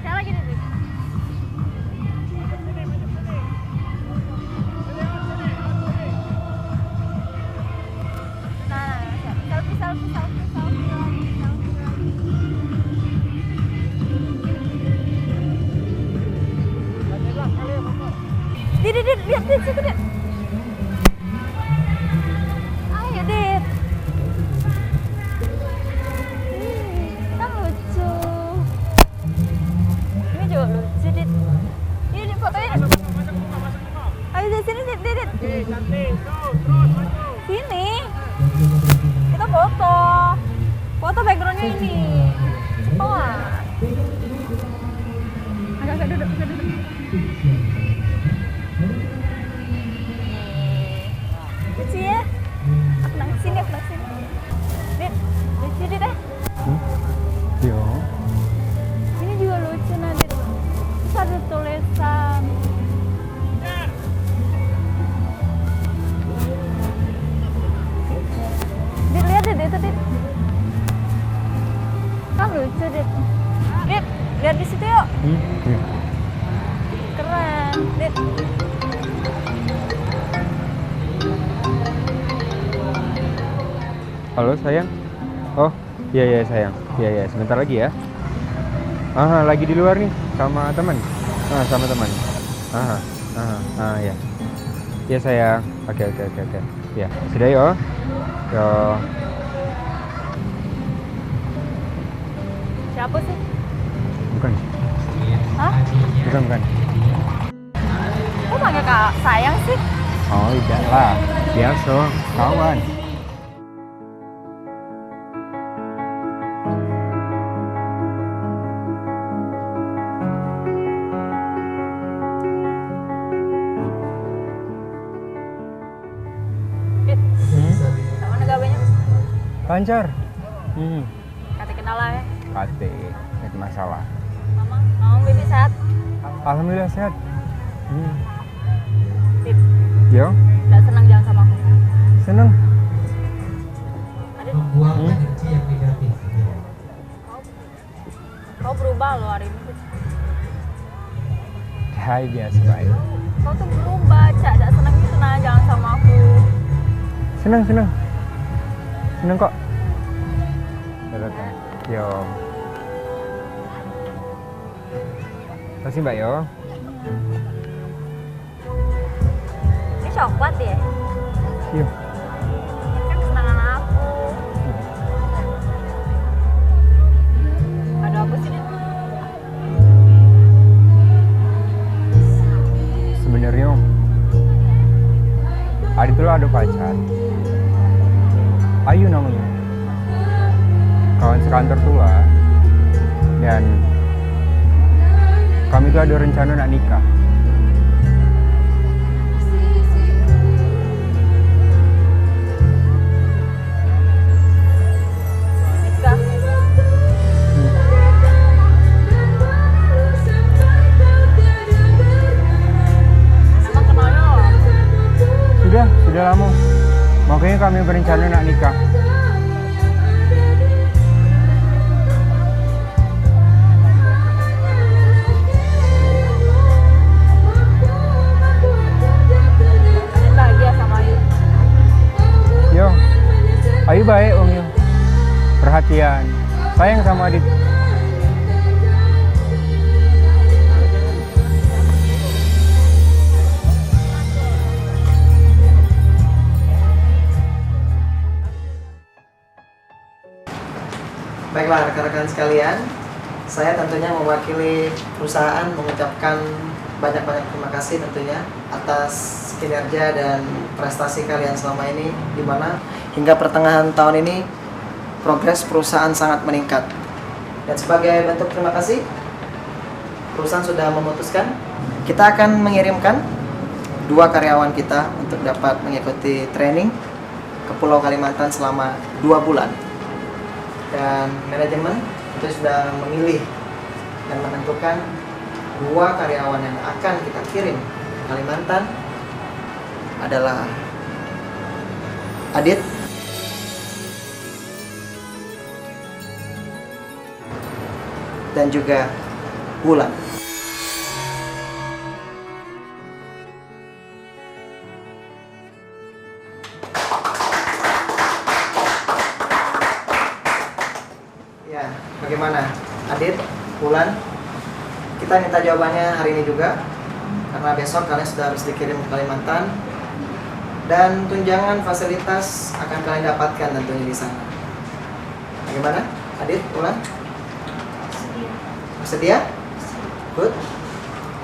Sekali lagi, Dit. Nah, selfie lagi. Dit, lihat Dit, situ Dit. Ayo Dit. Kan lucu. Ini juga lucu Dit. Ini fotonya Dit. Ayo Dit, sini Dit. Sini. Kita foto. Foto backgroundnya ini. Pelan. Agak duduk. Lucu ya? Aku nang sini. Dit, lucu Dit ya? Yo. Ini juga lucu Dit. Terus ada tulisan. Dit, lihat Dit, itu Dit. Kan lucu Dit. Dit, lihat di situ yuk. Iya. Keren, Dit. Halo sayang. Oh, iya sayang. Iya sebentar lagi ya. Lagi di luar nih sama teman. Sama teman. Ya. Iya sayang. Oke. Ya, sudah yo. Siapa sih? Bukan. Hah? Bukan. Kok panggil Kak sayang sih? Oh, tidak lah. Biasa, kawan. Sama negawenya? Lancar. Kata kenal lah ya. Kate, itu masalah. Mama baby sehat? Alhamdulillah sehat. Dit, Yo, udah senang jalan sama aku? seneng. Adit, kau berubah loh hari ini. Hai, biasa baik. Kau tuh berubah, Cak. Gak seneng gitu nah jalan sama aku. Seneng. Seneng kok. Datang. Yo. Makasih Mbak Yo. Ini coklat ya? Yo. Kan kesenangan aku. Ada apa sih, Dit? Sebenarnya Adit tuh ada pacar. Ayu namanya. Kawan sekantor tua. Dan kami tuh ada rencana nak nikah. Nikah? Emang kenalnya lama? Sudah lama. Makanya kami berencana nak nikah. Adit bahagia sama Ayu. Yo, Ayu baik Om Yo. Perhatian, sayang sama Adit. Baiklah rekan-rekan sekalian, saya tentunya mewakili perusahaan mengucapkan banyak-banyak terima kasih tentunya atas kinerja dan prestasi kalian selama ini, di mana hingga pertengahan tahun ini progres perusahaan sangat meningkat. Dan sebagai bentuk terima kasih, perusahaan sudah memutuskan kita akan mengirimkan 2 karyawan kita untuk dapat mengikuti training ke Pulau Kalimantan selama 2 bulan. Dan manajemen itu sudah memilih dan menentukan 2 karyawan yang akan kita kirim ke Kalimantan adalah Adit dan juga Wulan. Ya, bagaimana Adit, Wulan? Kita minta jawabannya hari ini juga, karena besok kalian sudah harus dikirim ke Kalimantan. Dan tunjangan fasilitas akan kalian dapatkan tentunya di sana. Bagaimana, Adit, Wulan? Bersedia? Good.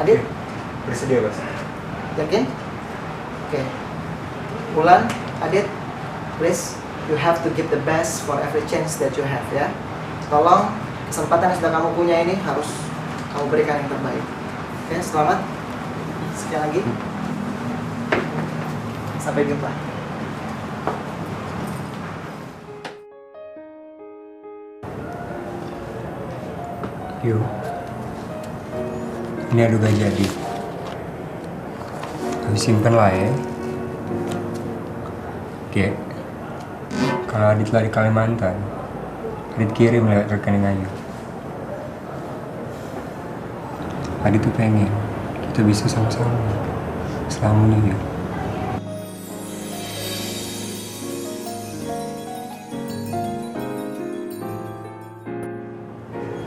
Adit? Bersedia, Bos. Yakin? Oke. Wulan, Adit, please, you have to give the best for every chance that you have, ya. Tolong, kesempatan yang sudah kamu punya ini harus kamu berikan yang terbaik. Oke, selamat. Sekali lagi. Sampai jumpa. Yo, ini aduh gak jadi. Aku simpen lah ya. Oke, kalau Adit lah di Kalimantan, Adit kirim lewat rekening Ayu. Adit tuh pengen kita bisa sama-sama selama ini ya.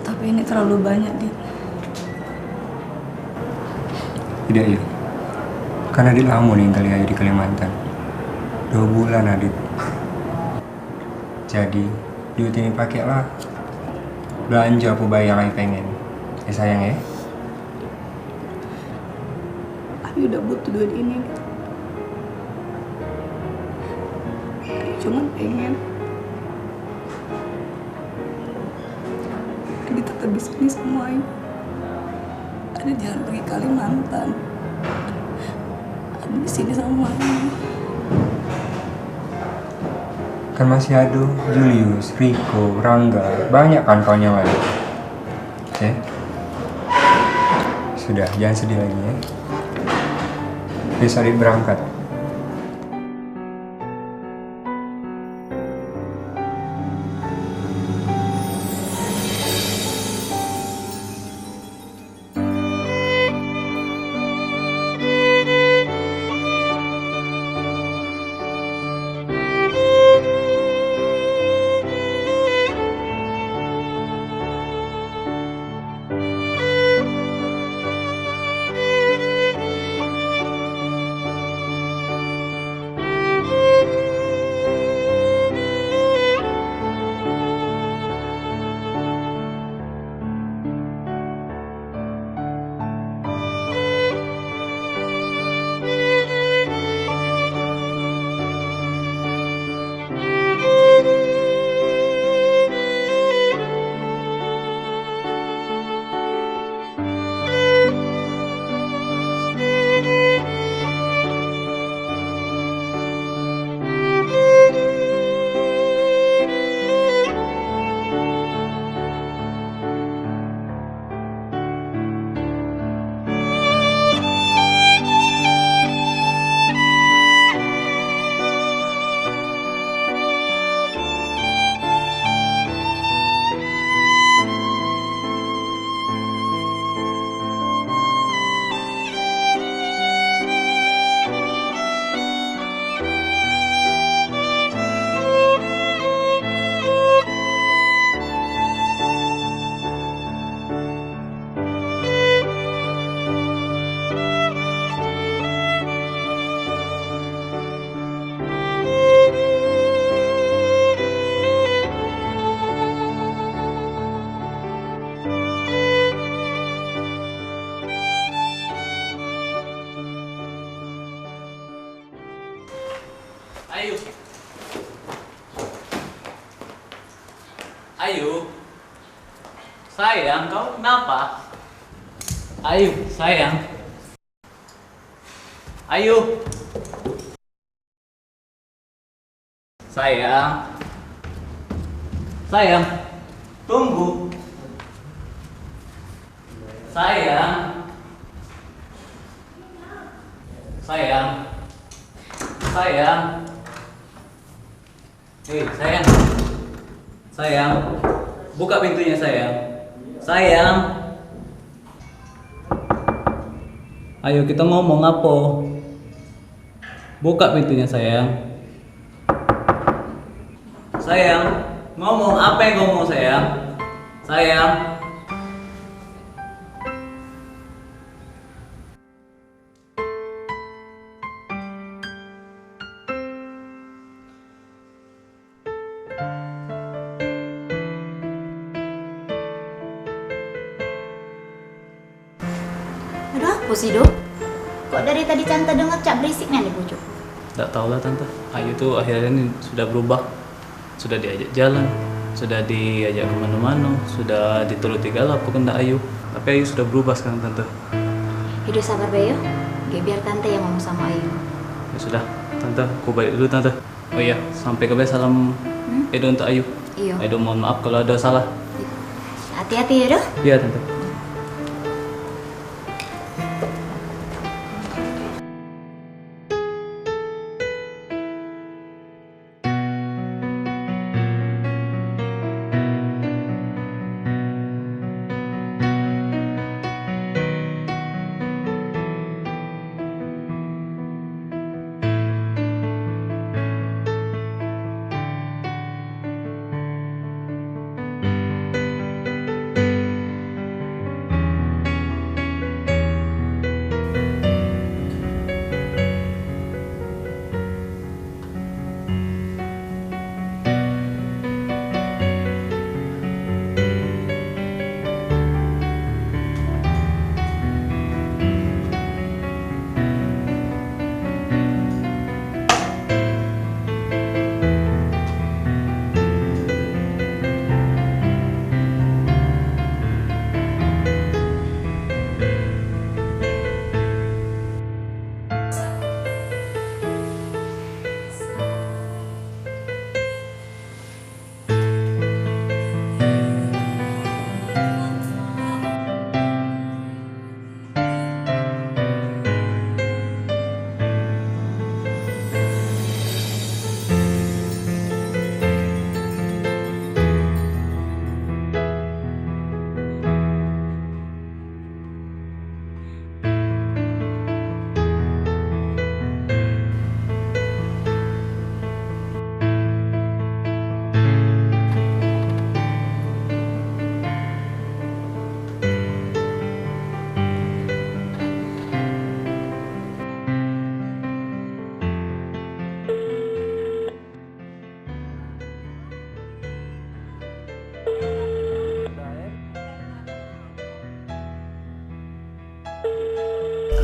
Tapi ini terlalu banyak, Dit. Tidak ya, karena Adit lama ninggalin Ayu di Kalimantan. 2 bulan Adit. Jadi duit ini pakailah belanja apa bayar Ayu pengen. Ya sayang ya. Ayu udah butuh duit ini, Dit. Ayu cuma pengen Adit tetap di sini sama Ayu. Adit jangan pergi Kalimantan. Adit di sini sama Ayu. Kan masih ada Julius, Rico, Rangga, banyak kan kawannya lain. Oke? Sudah, jangan sedih lagi ya. Besok Adit berangkat. Sayang, kau kenapa? Ayu, sayang. Ayu. Sayang. Sayang. Tunggu. Sayang. Sayang. Sayang. Hei, sayang. Sayang. Buka pintunya, sayang. Sayang. Ayo kita ngomong apa? Buka pintunya, sayang. Sayang, ngomong apa yang ngomong, sayang? Sayang. Ada apa sih, Dok? Kok dari tadi Tante dengar Cak berisiknya nih, Pucuk? Tidak tahu lah tante. Ayu tuh akhirnya ini sudah berubah. Sudah diajak jalan, sudah diajak kemana-mana, sudah dituruti galap kehendak Ayu. Tapi Ayu sudah berubah sekarang tante. Hidup sabar Bayo, biar Tante yang ngomong sama Ayu. Ya sudah, tante, aku balik dulu tante. Oh iya, sampai ke salam Edo untuk Ayu. Iya. Edo mohon maaf kalau ada salah. Hati-hati ya, Dok. Iya tante.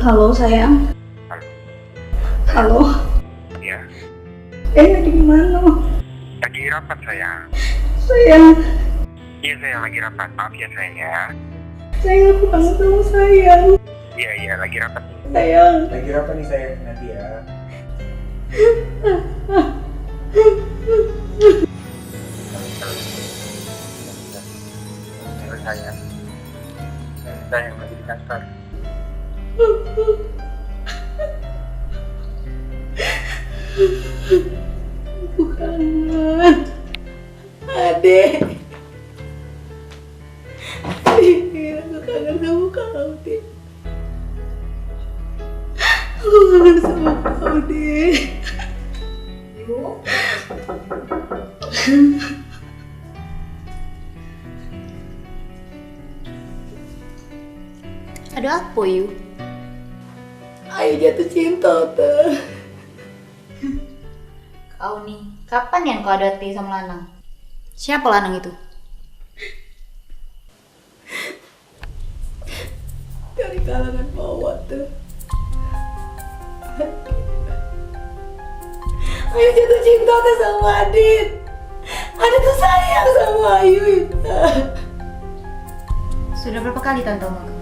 Halo sayang. Halo. Iya. Lagi di mana? Lagi rapat sayang. Sayang. Iya sayang lagi rapat. Maaf ya sayang ya. Sayang aku kangen sama sayang. Iya lagi rapat nih. Sayang. Lagi rapat nih sayang, nanti ya. Halo sayang. Sayang lagi di kantor. Aku kangen. Adek. Aku kangen sama kau, Dek. Aku kangen sama kau, Dek. Ada apa, Yu? Ayu jatuh cinta, Teh. Kau nih, kapan yang kau ada hati sama Lanang? Siapa Lanang itu? Dari kalangan bawah, Teh. Ayu jatuh cinta Teh sama Adit. Adit tuh sayang sama Ayu, Teh. Sudah berapa kali tante ngomong?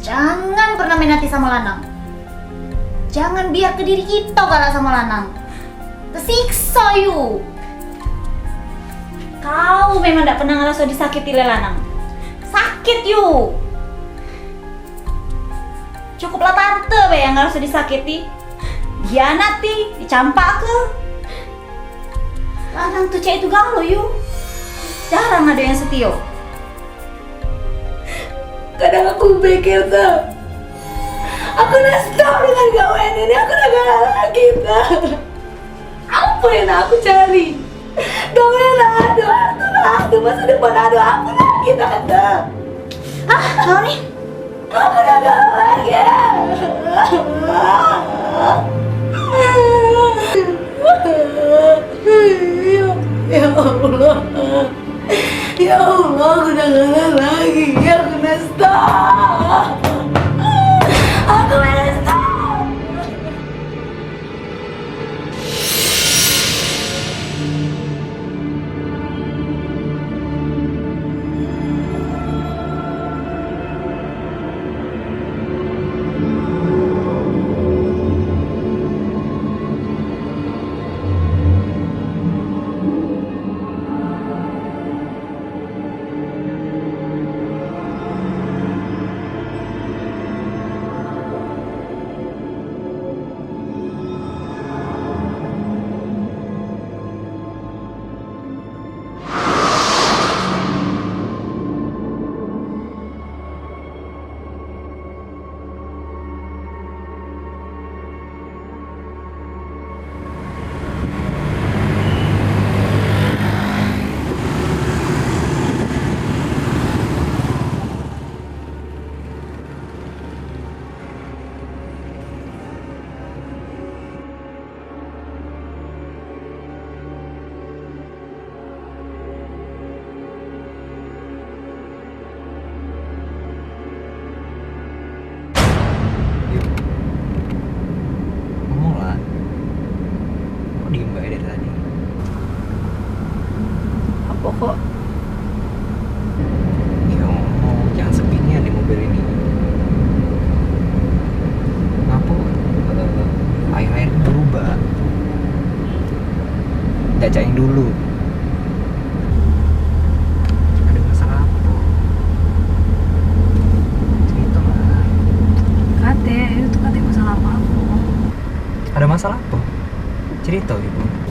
Jangan pernah main hati sama lanang. Jangan biar ke diri kita galak sama lanang. Kesiksa you. Kau memang tidak pernah ngerasa disakiti oleh lanang. Sakit you. Cukuplah tante be yang ngerasa disakiti. Gianati, dicampak ke. Lanang tuh cewek itu galau you. Jarang ada yang setia. Kadang aku pikir tuh, aku udah stop dengan gawean ini, aku udah gak lagi tuh. Apa yang aku cari? Gawean aduh, masa depan aduh, aku lagi tante. Kau nih? Aku udah gak lagi. Ya Allah. Ya Allah, aku udah gak lagi. Aku udah stop. Aku udah stop. Kok ya ngomong, jangan sepinian di mobil ini. Apa air-air berubah, cacain dulu. Ada masalah apa? Cerita lah. Kate, itu kate masalah apa? Ada masalah apa? Cerita ibu.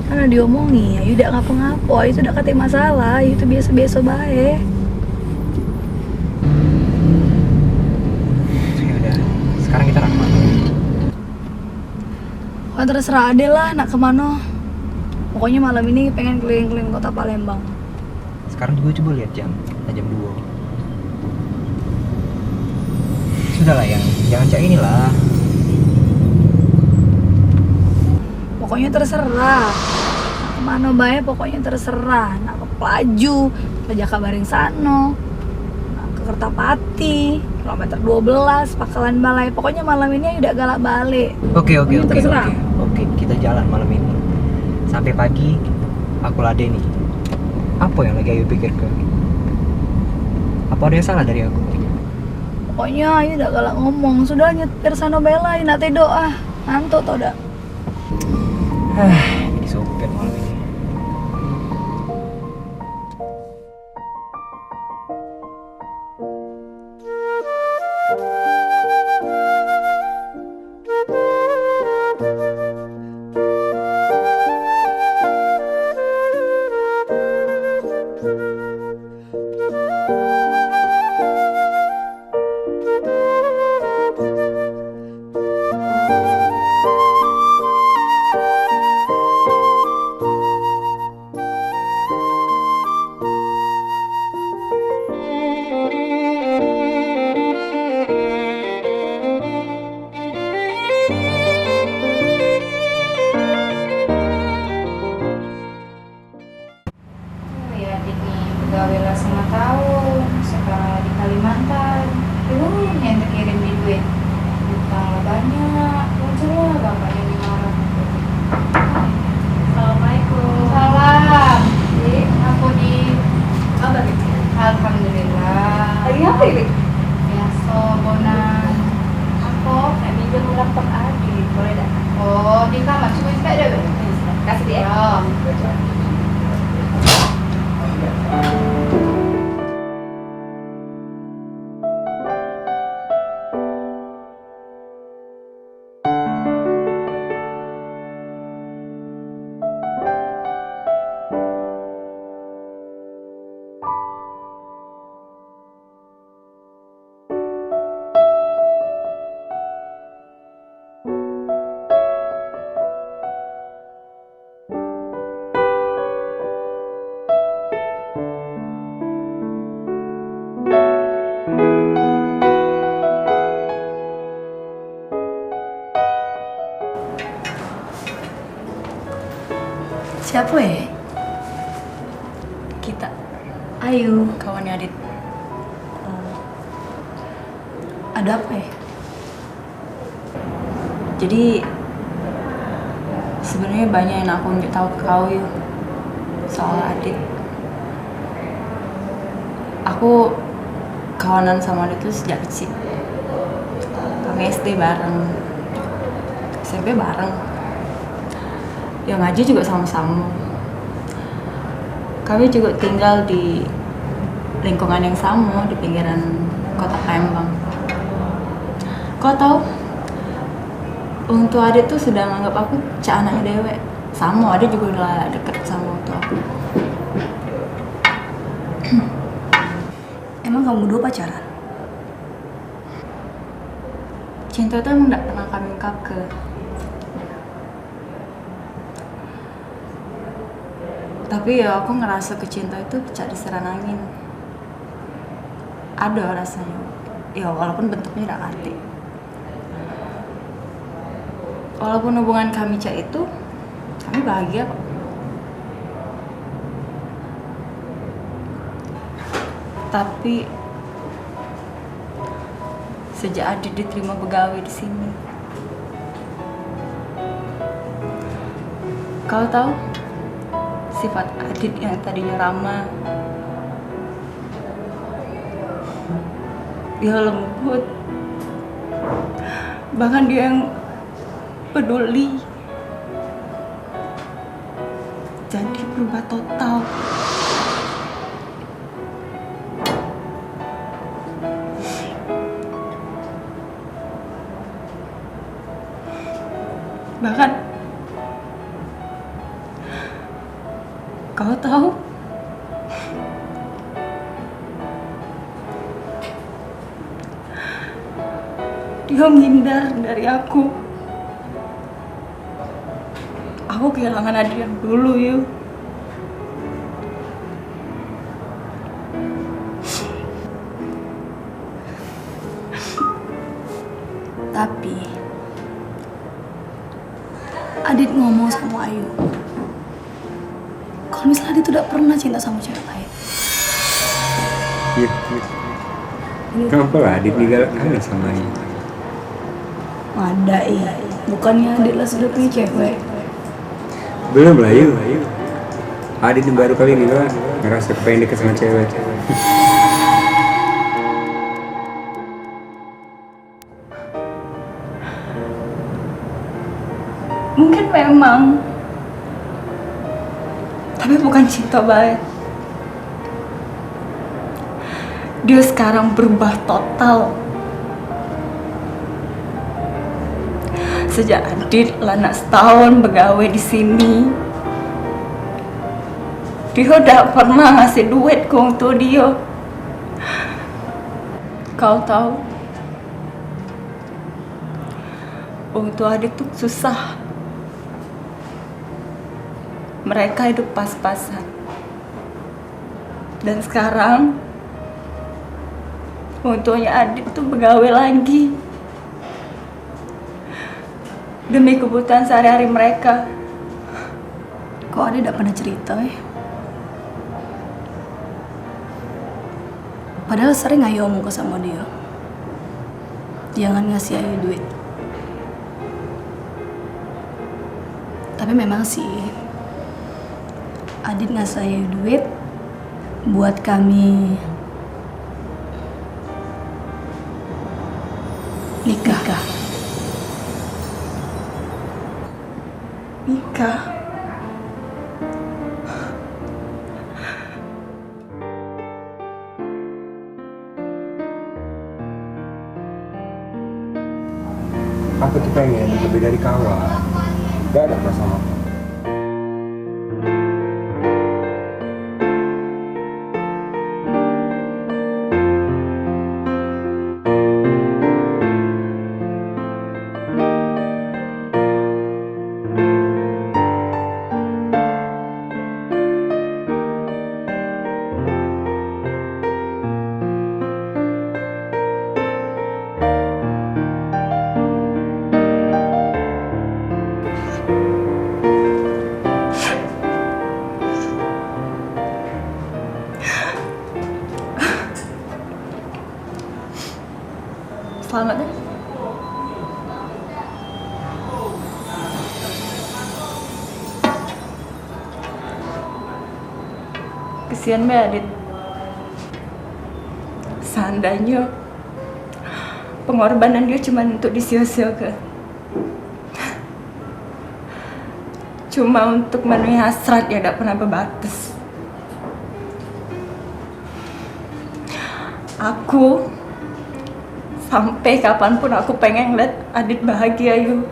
Karena diomongi, Ayu udah ngapa-ngapa, Ayu tuh udah kate masalah, Ayu tuh biasa-biasa baik. Ya udah, sekarang kita nak kemana? Wah, terserah Ade lah, nak kemana. Pokoknya malam ini pengen keliling-keliling kota Palembang. Sekarang juga coba lihat jam 2. Sudahlah yang, jangan cak inilah. Pokoknya terserah. Kemana bae pokoknya terserah. Nak ke Pelaju, ke Jakabaring Sano, nak ke Kertapati, kilometer 12, Pakalan Balai. Pokoknya malam ini Ayu udah galak balik. Oke, terserah. Oke, kita jalan malam ini. Sampai pagi, aku ladeni. Apa yang lagi Ayu pikirkan? Apa ada yang salah dari aku? Pokoknya Ayu udah galak ngomong. Sudah nyetir Sano Bela, nak teh doa. Ngantuk tau dah. Jadi sopir malam ini. Siapa ya? Kita Ayu. kawannya Adit. Ada apa ya? Jadi sebenarnya banyak yang aku nggak tahu ke kau yuk soal Adit. Aku kawanan sama Adit tuh sejak kecil. Kami SD bareng, SMP bareng. Yang ngaji juga sama-sama. Kami juga tinggal di lingkungan yang sama di pinggiran kota Palembang. Kau tahu? Orang tua Adit tuh sudah menganggap aku cak anaknya dewek. Sama, Adit juga udah deket sama orang tua aku. Emang kamu berdua pacaran? Cinta itu emang gak pernah kami ungkapkan. Tapi ya aku ngerasa kecinta itu cak diseran angin. Ada rasanya. Ya walaupun bentuknya gak arti. Walaupun hubungan kami cak itu, kami bahagia kok. Tapi sejak Adit diterima pegawai di sini, kau tahu sifat Adit yang tadinya ramah, dia lembut, bahkan dia yang peduli, jadi berubah total. Bahkan kau tahu dia menghindar dari aku. Aku kehilangan Adrian dulu yuk. Tapi Adit ngomong sama Ayu kalau misalnya dia tuh udah pernah cinta sama cewek lain. Iya. Kenapa lah Adit ninggal aneh sama Ayu? Ada bukannya Adit lah sudah punya cewek. Belum lah Ayu. Adit ini baru kali ini lah ngerasa pengen deket sama cewek. Mungkin memang, tapi bukan cinta baik. Dia sekarang berubah total. Sejak Adit lana setahun pegawai di sini, dia udah pernah ngasih duit ke untuk dia. Kau tahu, untuk Adit tuh susah. Mereka hidup pas-pasan. Dan sekarang untungnya Adit tuh pegawai lagi demi kebutuhan sehari-hari mereka. Kok Adit gak pernah cerita ya? Padahal sering Ayu omong ke sama dia, jangan ngasih Ayu duit. Tapi memang sih Adit ngasih Ayu duit buat kami nikah. Aku tuh pengen lebih dari kawan. Gak ada masalah. selamat ya. Kesian Mbak Adit. Seandainya pengorbanan dia cuma untuk disia-siakan, cuma untuk memenuhi hasrat yang tidak pernah berbatas. Aku sampai kapanpun aku pengen ngeliat Adit bahagia yuk.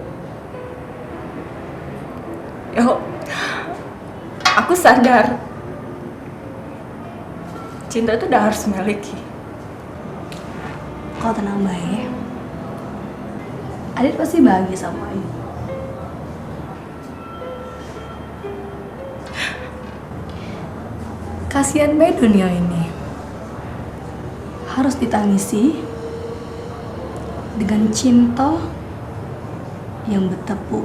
Yo, aku sadar cinta itu udah harus memiliki. Kau tenang baik. Adit pasti bahagia sama Ayu. Kasihan baik dunia ini harus ditangisi dengan cinta yang bertepuk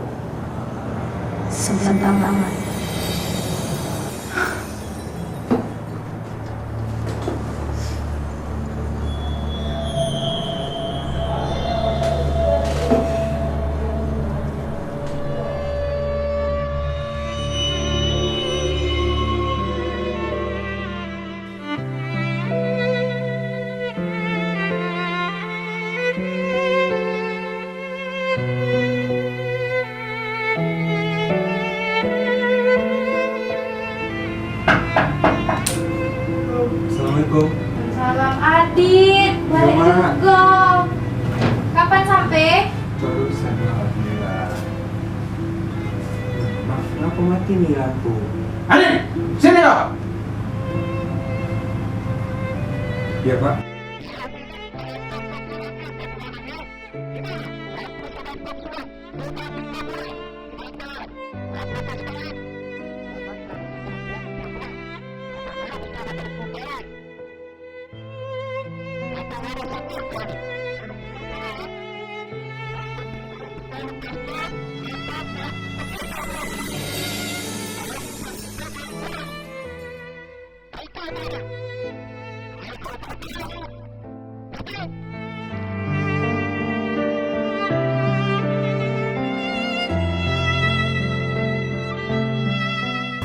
sebelah tangan. Assalamualaikum. Salam Adit, balik Iya, Mak. juga. Kapan sampai? Barusan, alhamdulillah. Mak, kenapa mati nih lampu? Adit, sini kau. Iya, Pak.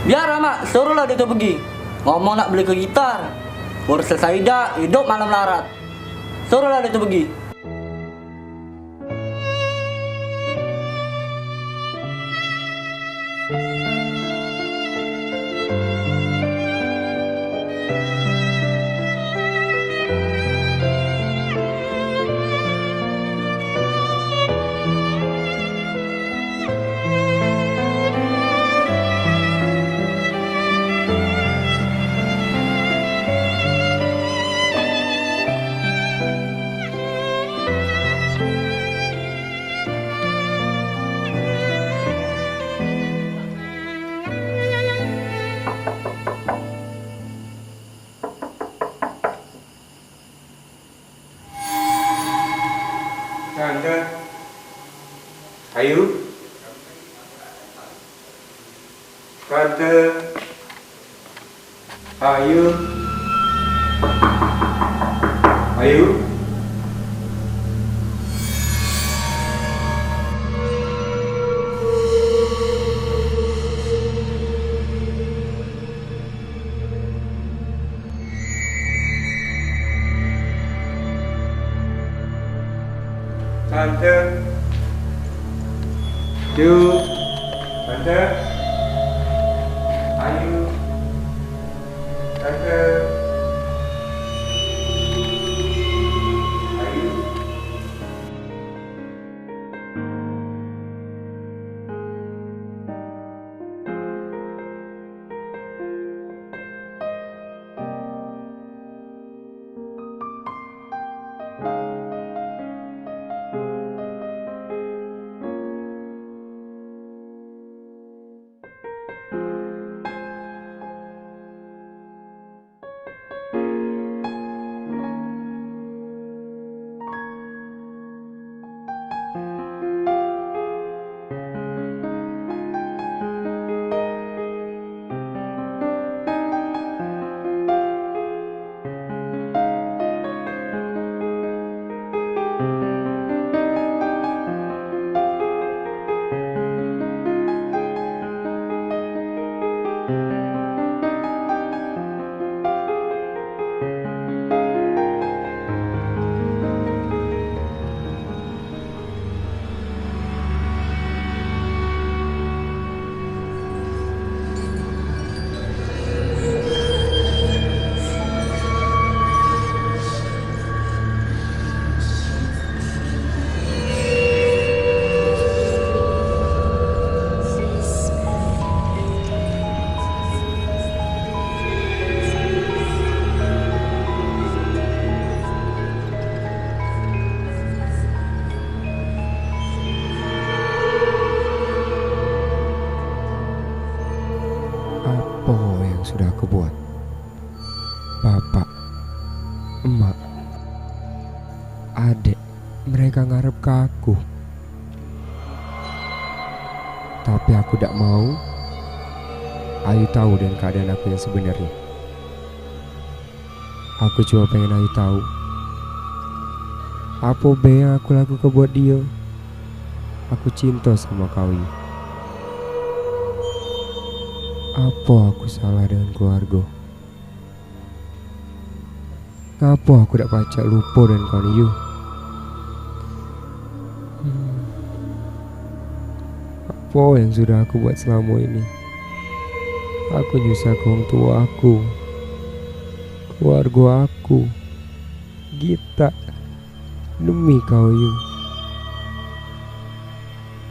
Biar Rama, suruhlah dia tuh pergi. Ngomong nak beli ke gitar. Baru selesai dah, hidup malam larat. Suruhlah dia tuh pergi. Tante. Ayu. Tante. Ayu. Ayu. Tante. Ayu. Tante. Ayu. Tante. Ayu. bapak, emak, adik, mereka ngarep ke aku. Tapi aku tidak mau Ayu tahu dan keadaan aku yang sebenarnya. Aku cuma pengen Ayu tahu apa yang aku lakukan buat dia. Aku cinta sama kau. Apa aku salah dengan keluarga? Ngapa aku tidak pacak lupa dan kau ni? Apa yang sudah aku buat selama ini? Aku nyusah ke orang tua aku, keluarga aku, Gita, demi kau Yu.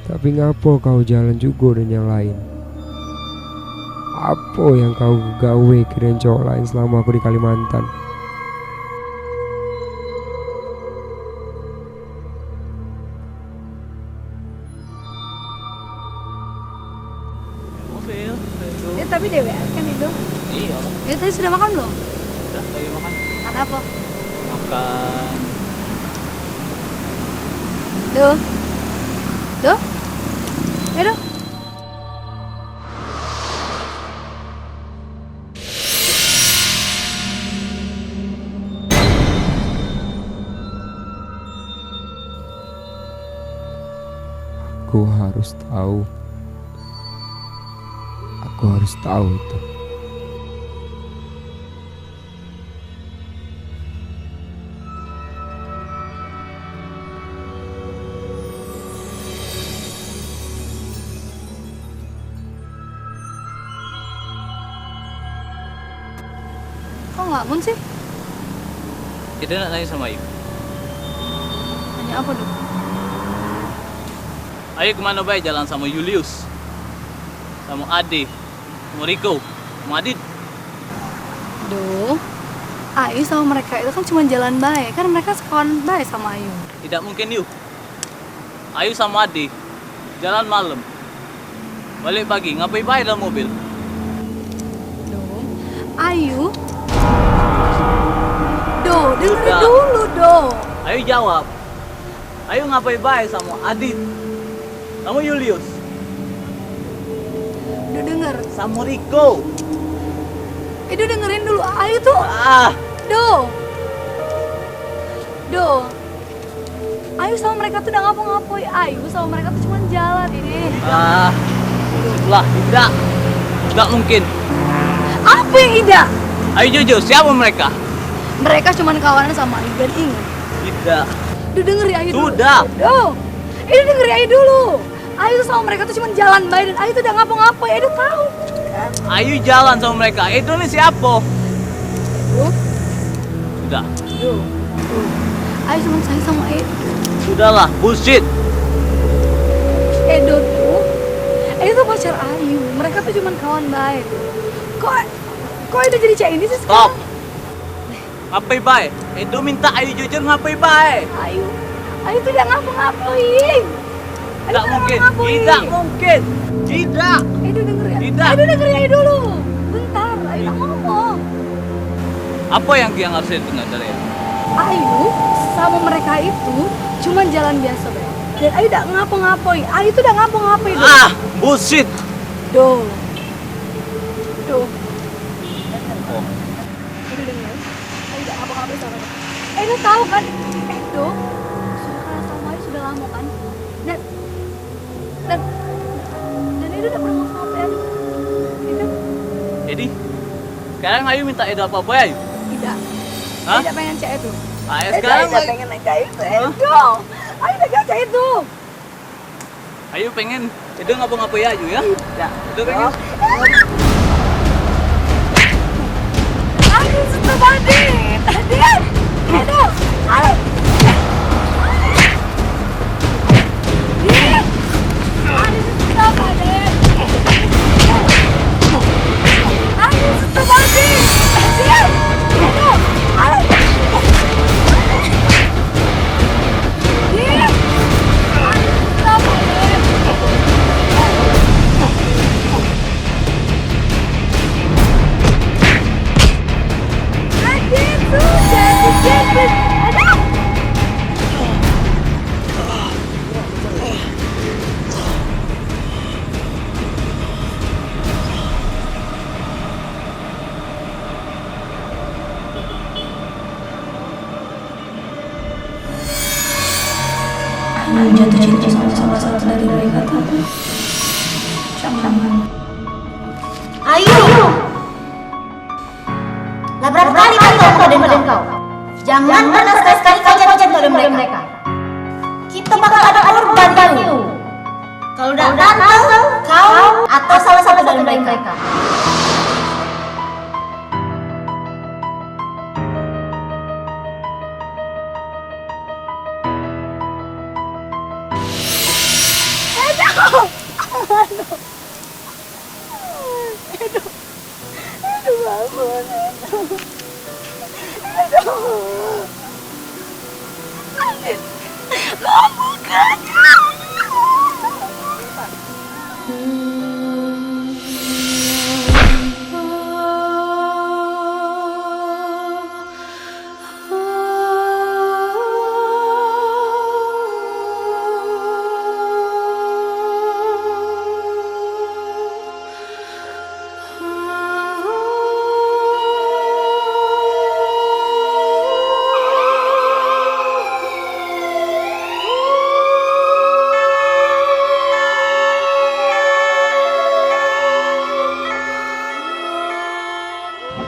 Tapi ngapa kau jalan juga dengan yang lain? Apa yang kau gawe kirain cowok lain selama aku di Kalimantan? Tapi Dewi kan itu. Iya. Ya tadi sudah makan belum? Udah, lagi makan. Makan apa? Makan. Duh. Duh. Ayo. Aku harus tahu. Aku harus tahu itu. Kok ngelamun sih? Kita nak tanya sama Ayu. Tanya apa dong? Ayu kemana baik jalan sama Julius? Sama Ade? Sama Riko? Sama Adit? Duh, Ayu sama mereka itu kan cuma jalan baik. Kan mereka sekawan baik sama Ayu. Tidak mungkin yuk. Ayu sama Ade jalan malam, balik pagi, ngapain baik dalam mobil? Ayu? Do, dengerin Udah. dulu, Do. Ayu jawab. Ayu ngapain baik sama Adit? Sama Julius? Udah denger. Sama Riko? Udah dengerin dulu. Ayu tuh. Do. Do. Ayu sama mereka tuh udah ngapa-ngapain. Ayu sama mereka tuh cuma jalan ini. Lah, tidak. Tidak mungkin. Apa yang tidak? Ayo jujur, siapa mereka? Mereka cuma kawanan sama Ayu dan ingat. Tidak. Udah dengerin Ayu dulu. Sudah. Do. Udah dengerin Ayu dulu. Ayu tuh sama mereka tuh cuma jalan baik dan Ayu tuh udah ngapa-ngapain. Ayu tahu. Ayu jalan sama mereka. Itu nih siapa? Sudah. Do. Ayu cuma sayang sama Ayu. Sudahlah, bullshit. Edo tuh, Edo tuh pacar Ayu. Mereka tuh cuma kawan baik. Kok Edo jadi cewek ini sih Stop. sekarang? Ngapain baik? Edo minta Ayu jujur ngapain baik? Ayu tuh udah ngapa-ngapain. Tidak mungkin. Tidak mungkin. Tidak. Edo dengerin. Tidak. Edo dengerin Ayu dulu. Bentar, Ayu udah ngomong. Apa yang harus dengar dari Ayu? Ayu sama mereka itu cuma jalan biasa, Beb. Dan Ayu udah ngapa-ngapain. Ayu tuh udah ngapa-ngapain. Bullshit. Do. Edo denger. Ayu udah ngapa-ngapain sama mereka. Edo tahu kan? Edo sudah kenal sama Ayu sudah lama kan? Dan Edo udah pernah ngomong apa ya? Jadi, sekarang Ayu minta Edo apa ya Ayu? Tidak. Hah? Ayu udah pengen cewek itu. Ayo sekarang udah pengen cewek itu. Edo. Ayu udah pengen cewek itu. Ayu pengen Edo ngapa-ngapain ya Ayu ya? Ya. Edo pengen. Ayu sudah bandit. Edo. Ayu. Ayu jatuh cinta sama salah satu dari mereka tante. Jangan. Ayu! Lah berapa kali kau dan kau? Jangan pernah sekali-sekali kau jatuh cinta dengan mereka. Kita bakal ada korban tahu. Kalau udah tahu, kau atau salah satu dari mereka.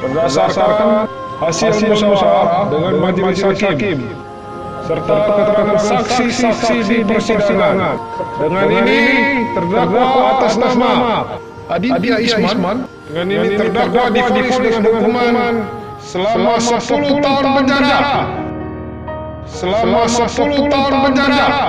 Berdasarkan hasil musyawarah dengan majelis hakim serta keterangan saksi-saksi di persidangan, dengan ini terdakwa atas nama Aditya Isman, dengan ini terdakwa divonis dengan hukuman selama 10 tahun penjara. Selama 10 tahun penjara.